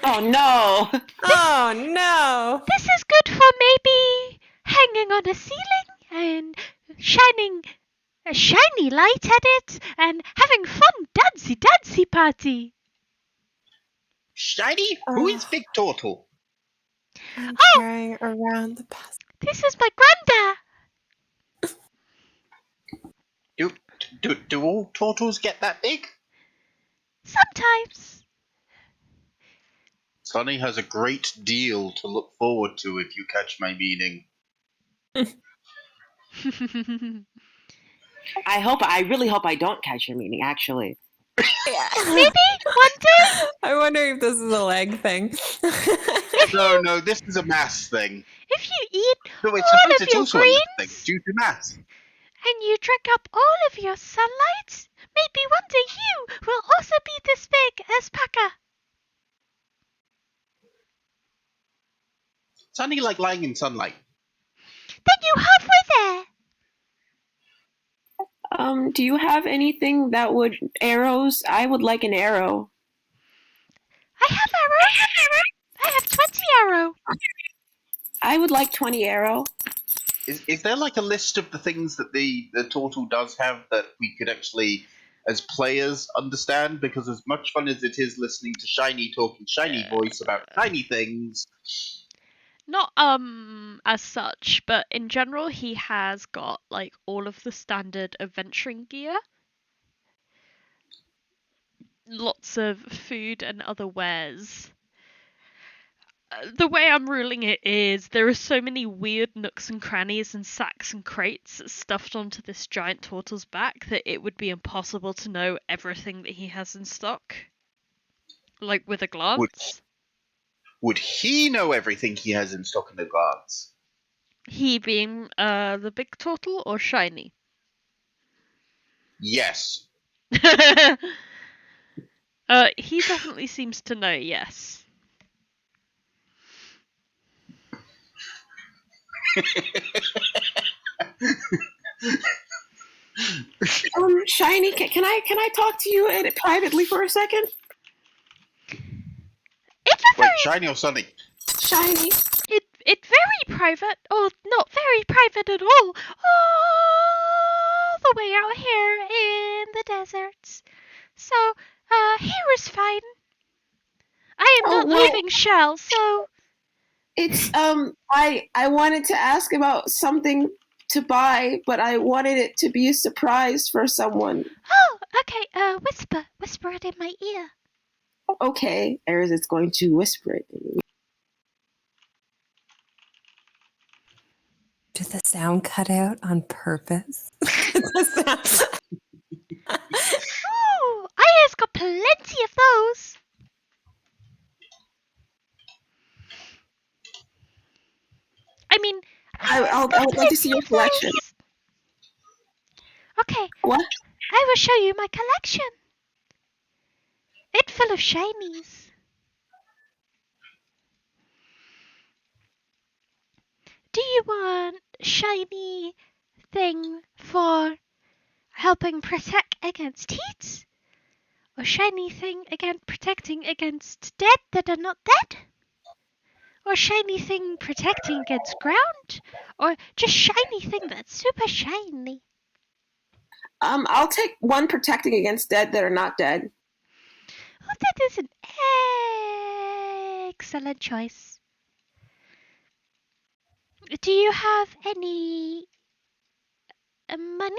Oh no! Oh no! This is good for maybe hanging on a ceiling and shining a shiny light at it and having fun dancey party. Shiny? Who is Big Turtle? I'm carrying around the past. This is my granda. Do all turtles get that big? Sometimes. Sunny has a great deal to look forward to, if you catch my meaning. I really hope I don't catch your meaning, actually. Yeah. Maybe one day. I wonder if this is a leg thing. No, this is a mass thing. If you eat No, I all suppose of it's your also a leg thing greens due to mass. and you drink up all of your sunlight, maybe one day you will also be this big as Paka. Sunny like lying in sunlight. Then you halfway there. Do you have anything that would arrows? I would like an arrow. I have arrow. I have 20 arrow. I would like 20 arrow. Is there like a list of the things that the turtle does have that we could actually, as players, understand? Because as much fun as it is listening to Shiny talking shiny voice about shiny things. Not as such, but in general he has got like all of the standard adventuring gear. Lots of food and other wares. The way I'm ruling it is there are so many weird nooks and crannies and sacks and crates stuffed onto this giant turtle's back that it would be impossible to know everything that he has in stock. Like with a glance. Would he know everything he has in stock in a glance? He being the big turtle or Shiny? Yes. He definitely seems to know, yes. Shiny, can I talk to you privately for a second? Wait, Shiny or Sunny? Shiny. It very private, or not very private at all the way out here in the deserts. So, Here is fine. I am Oh, not well- leaving Shell, so... It's I wanted to ask about something to buy, but I wanted it to be a surprise for someone. Oh, okay, whisper it in my ear. Okay, Arazid's going to whisper it. Did the sound cut out on purpose? Ooh, Aya's got plenty of those. I mean, I would like to see your collection. Okay, What? I will show you my collection. It's full of shinies. Do you want shiny thing for helping protect against heat? Or shiny thing against protecting against dead that are not dead? Or shiny thing protecting against ground? Or just shiny thing that's super shiny? I'll take one protecting against dead that are not dead. Oh, that is an excellent choice. Do you have any money?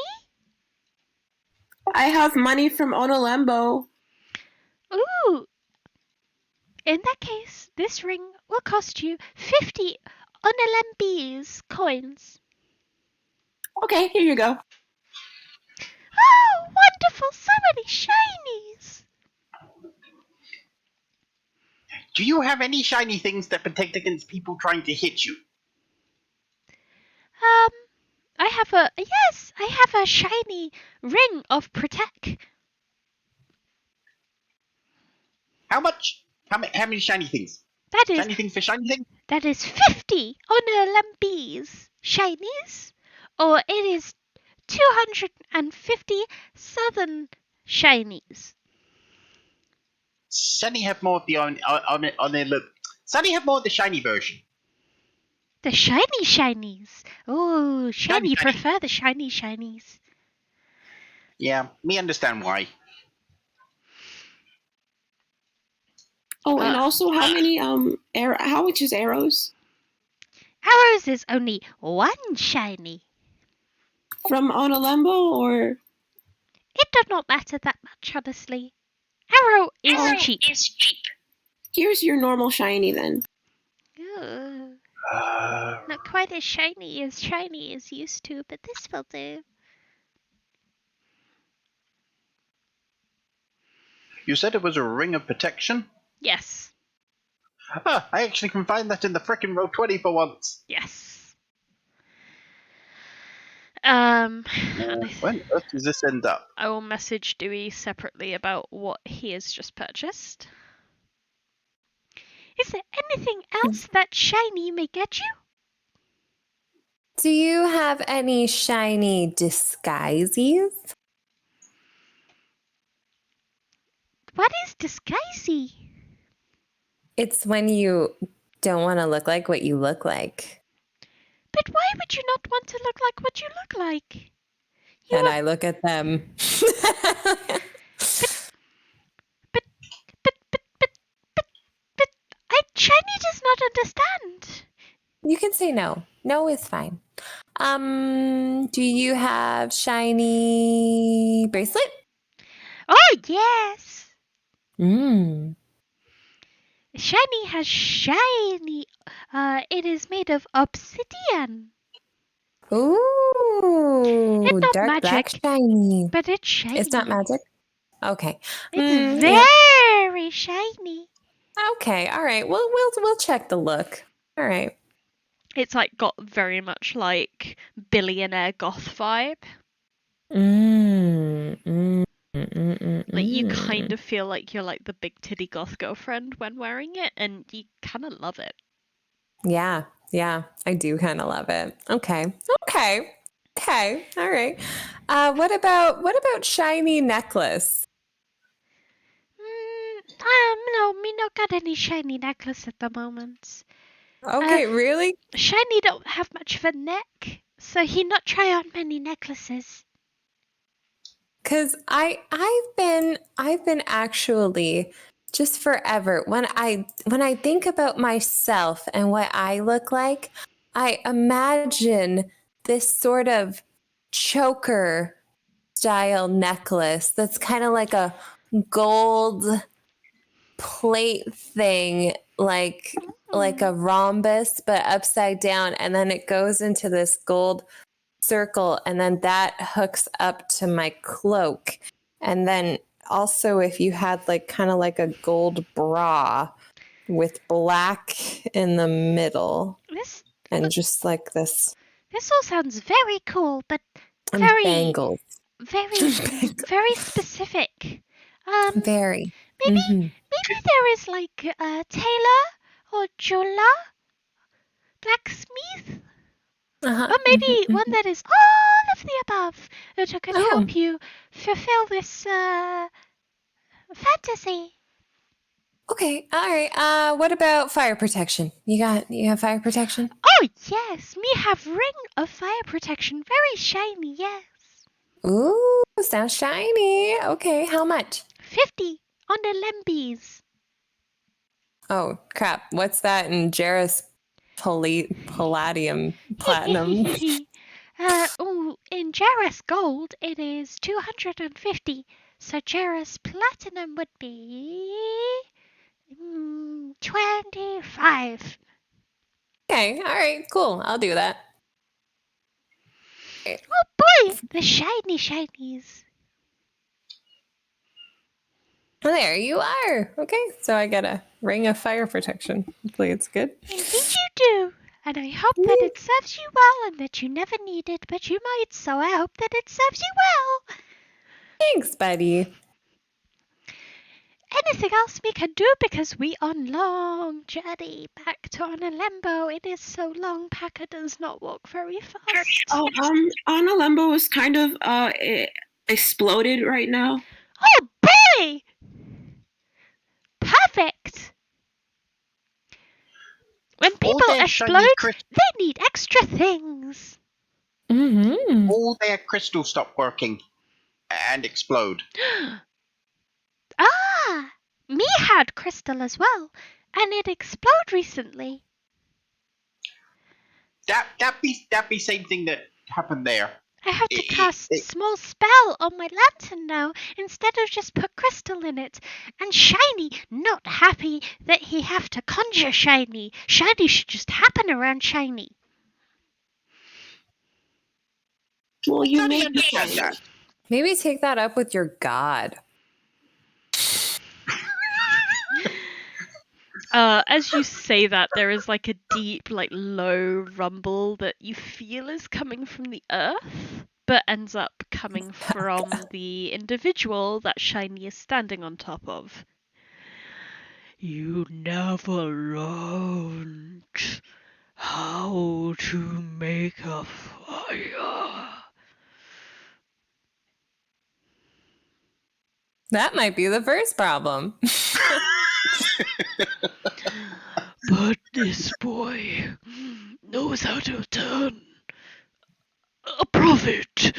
I have money from Onolembo. Ooh. In that case, this ring will cost you 50 Onalembes coins. Okay, here you go. Oh, wonderful! So many shinies! Do you have any shiny things that protect against people trying to hit you? I have a shiny ring of protect. How much? How many shiny things? Shiny things for shiny things? That is 50 Onalembes shinies, or it is 250 southern shinies. Sunny have more of the on their look. Sunny have more of the shiny version. The shiny shinies. Oh, shiny Shiny. prefer the shiny shinies. Yeah, me understand why. Oh, and also how many how much is arrows? Arrows is only one shiny. From Onolembo or? It does not matter that much, honestly. Arrow is cheap. Here's your normal shiny then. Ooh, not quite as shiny as used to, but this will do. You said it was a ring of protection? Yes. Ah, I actually can find that in the frickin' row 20 for once. Yes. When on earth does this end up? I will message Dewey separately about what he has just purchased. Is there anything else that shiny may get you? Do you have any shiny disguises? What is disguisey? It's when you don't want to look like what you look like. But why would you not want to look like what you look like? And I look at them. Shiny does not understand. You can say no. No is fine. Do you have shiny bracelet? Oh, yes. Shiny has shiny. It is made of obsidian. Ooh, it's not dark magic, black shiny. But it's shiny. It's not magic? Okay. It's very shiny. Okay, all right. We'll check the look. All right. It's like got very much like billionaire goth vibe. Like you kind of feel like you're like the big titty goth girlfriend when wearing it, and you kind of love it. Yeah, I do kind of love it. Okay, all right. What about shiny necklace? No, me not got any shiny necklace at the moment. Okay, really? Shiny don't have much of a neck, so he not try on many necklaces. Because I've been actually just forever when I think about myself and what I look like, I imagine this sort of choker style necklace that's kind of like a gold plate thing, like a rhombus but upside down, and then it goes into this gold circle, and then that hooks up to my cloak. And then also if you had like kind of like a gold bra with black in the middle and just like this all sounds very cool, but and very bangles. very specific. Very. Maybe there is like a tailor or jeweler, blacksmith, or maybe one that is all of the above that can help you fulfill this fantasy. Okay, all right. What about fire protection? You have fire protection? Oh yes, me have ring of fire protection, very shiny. Yes. Ooh, sounds shiny. Okay, how much? 50 on the lembies. Oh crap! What's that in Jarrus palladium platinum? In Jarrus gold it is 250. So Jarrus platinum would be 25. Okay, all right, cool. I'll do that. Oh boy, the shinies. Well, there you are. Okay, so I get a ring of fire protection. Hopefully it's good. Indeed you do. And I hope that it serves you well and that you never need it, but you might, so I hope that it serves you well. Thanks, buddy. Anything else we can do, because we on long journey back to Analembo. It is so long, Packer does not walk very fast. Oh, Analembo is kind of exploded right now. Oh boy! Perfect! When people explode, they need extra things. Mm-hmm. All their crystals stop working and explode. Me had crystal as well, and it exploded recently. That be same thing that happened there. I have to cast a small spell on my lantern now, instead of just put crystal in it. And Shiny, not happy that he have to conjure Shiny. Shiny should just happen around Shiny. Well, you made that. Maybe take that up with your god. As you say that, there is like a deep, like low rumble that you feel is coming from the earth, but ends up coming from the individual that Shiny is standing on top of. You never learned how to make a fire. That might be the first problem. But this boy knows how to turn a profit.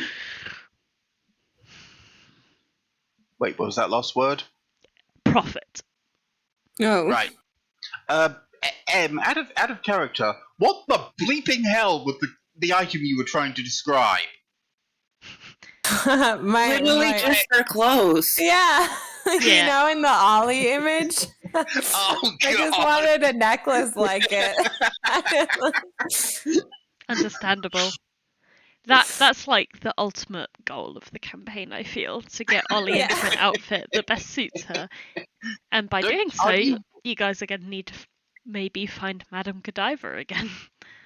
Wait, what was that last word? Profit. Oh. Right. Out of character, what the bleeping hell was the item you were trying to describe? Literally just her clothes. Yeah. You know, in the Ollie image. Oh, God. I just wanted a necklace like it. Understandable. That's like the ultimate goal of the campaign, I feel, to get Ollie into an outfit that best suits her. And by doing so, you guys are going to need to maybe find Madame Godiva again.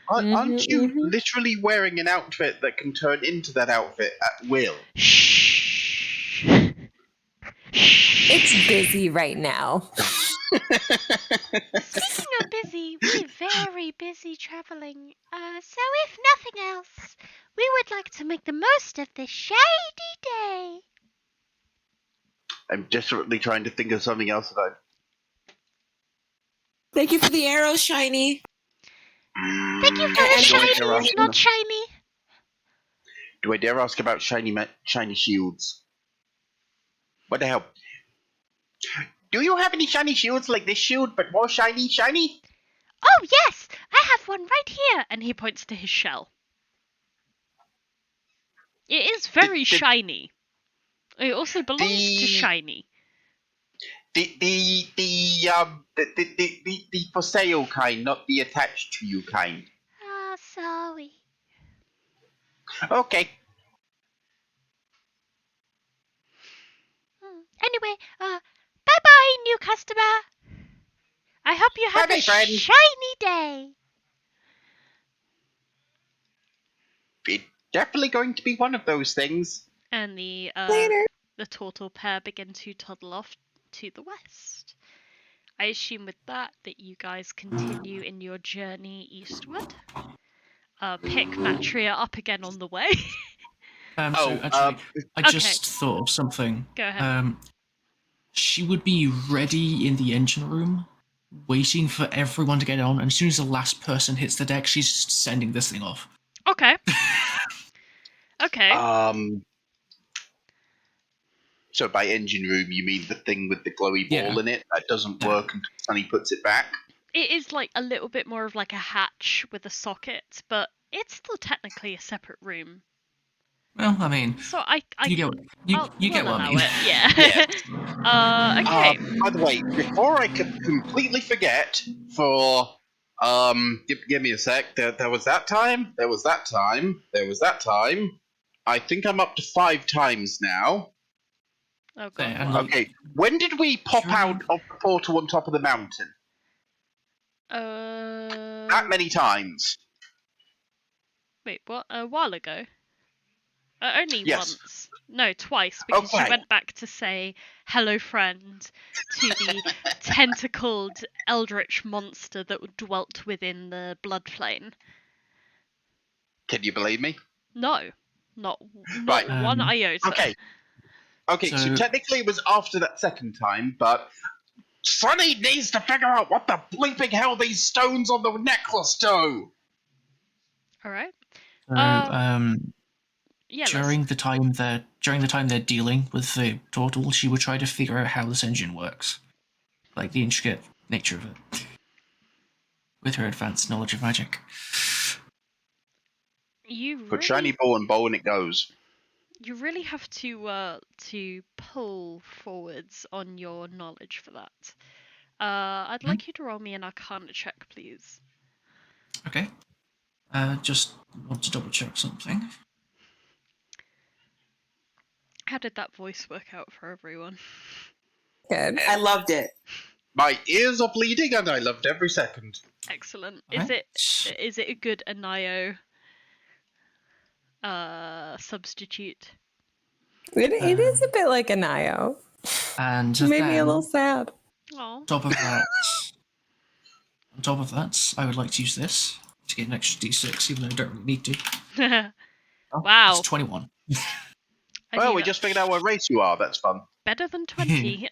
Aren't you literally wearing an outfit that can turn into that outfit at will? Shh. It's busy right now. Speaking of busy, we're very busy travelling. So if nothing else, we would like to make the most of this shady day. I'm desperately trying to think of something else that Thank you for the arrow, Shiny. Thank you for the shiny, not shiny. Do I dare ask about shiny shields? What the hell? Do you have any shiny shields like this shield, but more shiny? Oh, yes! I have one right here! And he points to his shell. It is very shiny. It also belongs to shiny. The for sale kind, not the attached to you kind. Ah, sorry. Okay. Anyway, bye-bye, new customer. I hope you have Bye-bye, a friend. shiny day. It's definitely going to be one of those things. And the Later. the turtle pair begin to toddle off to the west. I assume with that you guys continue in your journey eastward. Pick Matria up again on the way. So actually, I Okay. just thought of something. Go ahead. She would be ready in the engine room, waiting for everyone to get on, and as soon as the last person hits the deck, she's sending this thing off. Okay. Okay. So by engine room, you mean the thing with the glowy ball in it that doesn't work until Sunny puts it back? It is like a little bit more of like a hatch with a socket, but it's still technically a separate room. Well, I mean, so I you get what I mean. Yeah. Okay. By the way, before I could completely forget, give me a sec. There was that time. There was that time. There was that time. I think I'm up to 5 times now. Oh god. Okay. When did we pop out of the portal on top of the mountain? That many times. Wait, what? A while ago? Only Yes. once. No, twice, because you Okay. went back to say hello friend to the tentacled eldritch monster that dwelt within the blood plane. Can you believe me? No. Not Right. one iota. Okay, so technically it was after that second time, but Sunny needs to figure out what the bleeping hell these stones on the necklace do. Alright. Yeah, during the time they're dealing with the turtle, she would try to figure out how this engine works, like the intricate nature of it, with her advanced knowledge of magic. Put shiny ball and bowl and it goes. You really have to pull forwards on your knowledge for that. I'd like you to roll me an Arcana check, please. Okay. Just want to double check something. How did that voice work out for everyone? Good. I loved it. My ears are bleeding and I loved every second. Excellent. Is it a good Anio substitute? It is a bit like a Nio. And made me a little sad. Oh. On top of that, I would like to use this to get an extra d6, even though I don't really need to. Wow. It's 21. Well, we just figured out what race you are. That's fun. Better than 20.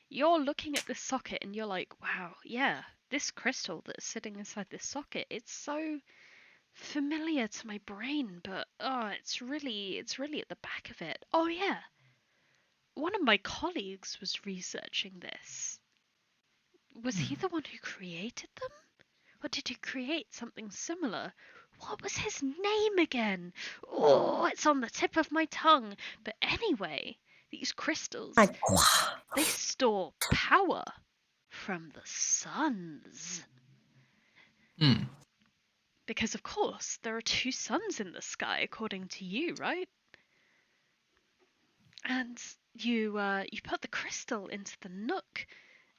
You're looking at this socket and you're like, wow, yeah, this crystal that's sitting inside this socket, it's so familiar to my brain, but it's really at the back of it. Oh yeah. One of my colleagues was researching this. Was he the one who created them? Or did he create something similar? What was his name again? Oh, it's on the tip of my tongue. But anyway, these crystals, they store power from the suns. Because of course, there are 2 suns in the sky, according to you, right? And you put the crystal into the nook,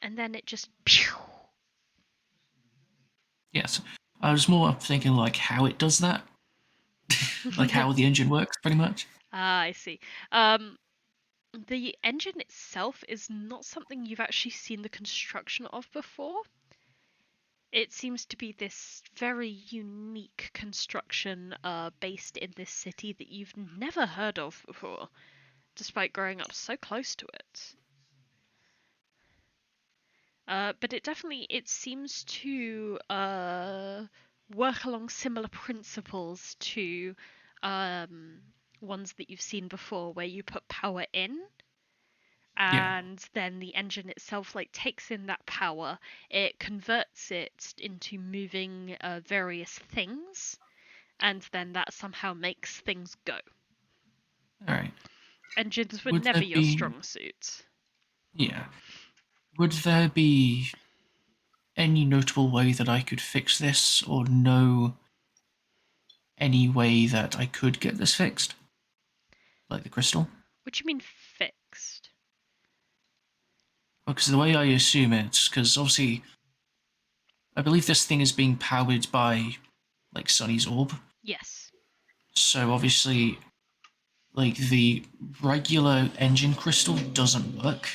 and then it just pew. Yes. I was more thinking like how it does that. Like how the engine works, pretty much. Ah, I see. The engine itself is not something you've actually seen the construction of before. It seems to be this very unique construction based in this city that you've never heard of before, despite growing up so close to it. But it seems to work along similar principles to ones that you've seen before, where you put power in, Yeah. and then the engine itself like takes in that power, it converts it into moving various things, and then that somehow makes things go. All right. Engines were Would never there your be- strong suit. Yeah. Would there be any notable way that I could fix this, or know any way that I could get this fixed? Like the crystal? What do you mean fixed? Because the way I assume it, because obviously, I believe this thing is being powered by, like, Sunny's orb. Yes. So obviously, like, the regular engine crystal doesn't work.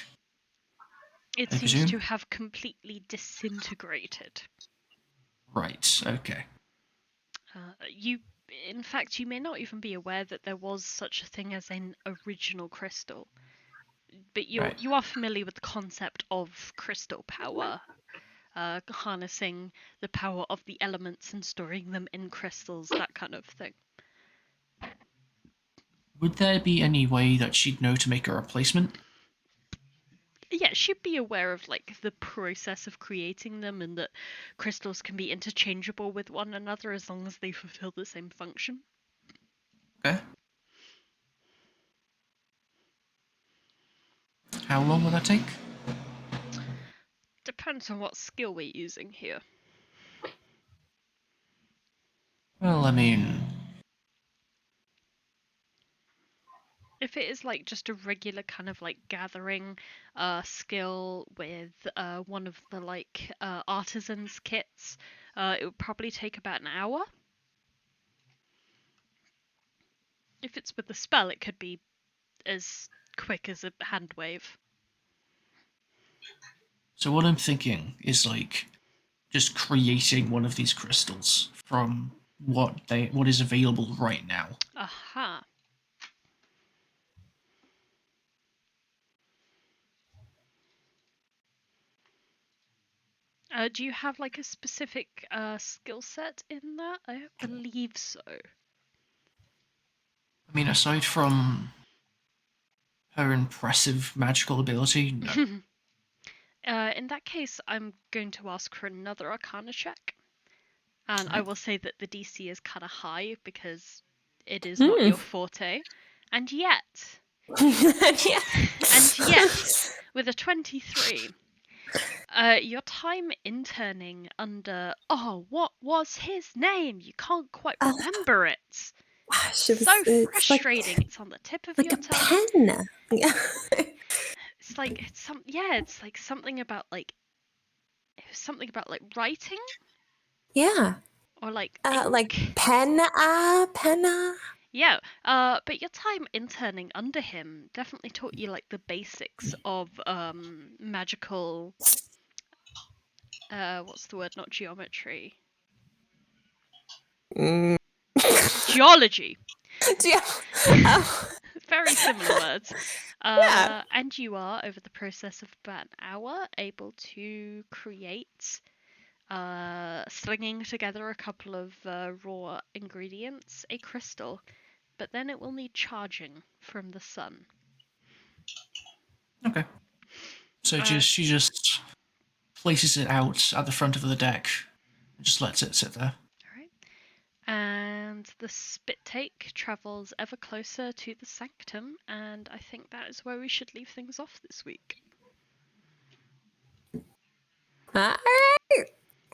It I seems presume? to have completely disintegrated. Right, okay. In fact, you may not even be aware that there was such a thing as an original crystal. But Right. you are familiar with the concept of crystal power, harnessing the power of the elements and storing them in crystals, that kind of thing. Would there be any way that she'd know to make a replacement? Yeah, she'd be aware of like the process of creating them, and that crystals can be interchangeable with one another as long as they fulfill the same function. Okay. How long would that take? Depends on what skill we're using here. Well, I mean, If it is like just a regular kind of like gathering skill with one of the like artisans kits, it would probably take about an hour. If it's with the spell, it could be as quick as a hand wave. so what I'm thinking is like just creating one of these crystals from what is available right now. Aha. Do you have like a specific skill set in that? I believe so. I mean, aside from her impressive magical ability, no. In that case, I'm going to ask for another Arcana check. And I will say that the DC is kind of high because it is not your forte. And yet, with a 23, your time interning under, what was his name? You can't quite remember it. Gosh, So frustrating. It's on the tip of like your a tongue. pen. Yeah. It's like something about like, it was something about like writing, Yeah. or like penna. Yeah, but your time interning under him definitely taught you like the basics of magical. What's the word? Not geometry. Geology. Yeah. Very similar words. Yeah. And you are, over the process of about an hour, able to create, slinging together a couple of raw ingredients, a crystal, but then it will need charging from the sun. Okay. So she just places it out at the front of the deck and just lets it sit there. Alright. And the spit take travels ever closer to the sanctum, and I think that is where we should leave things off this week. All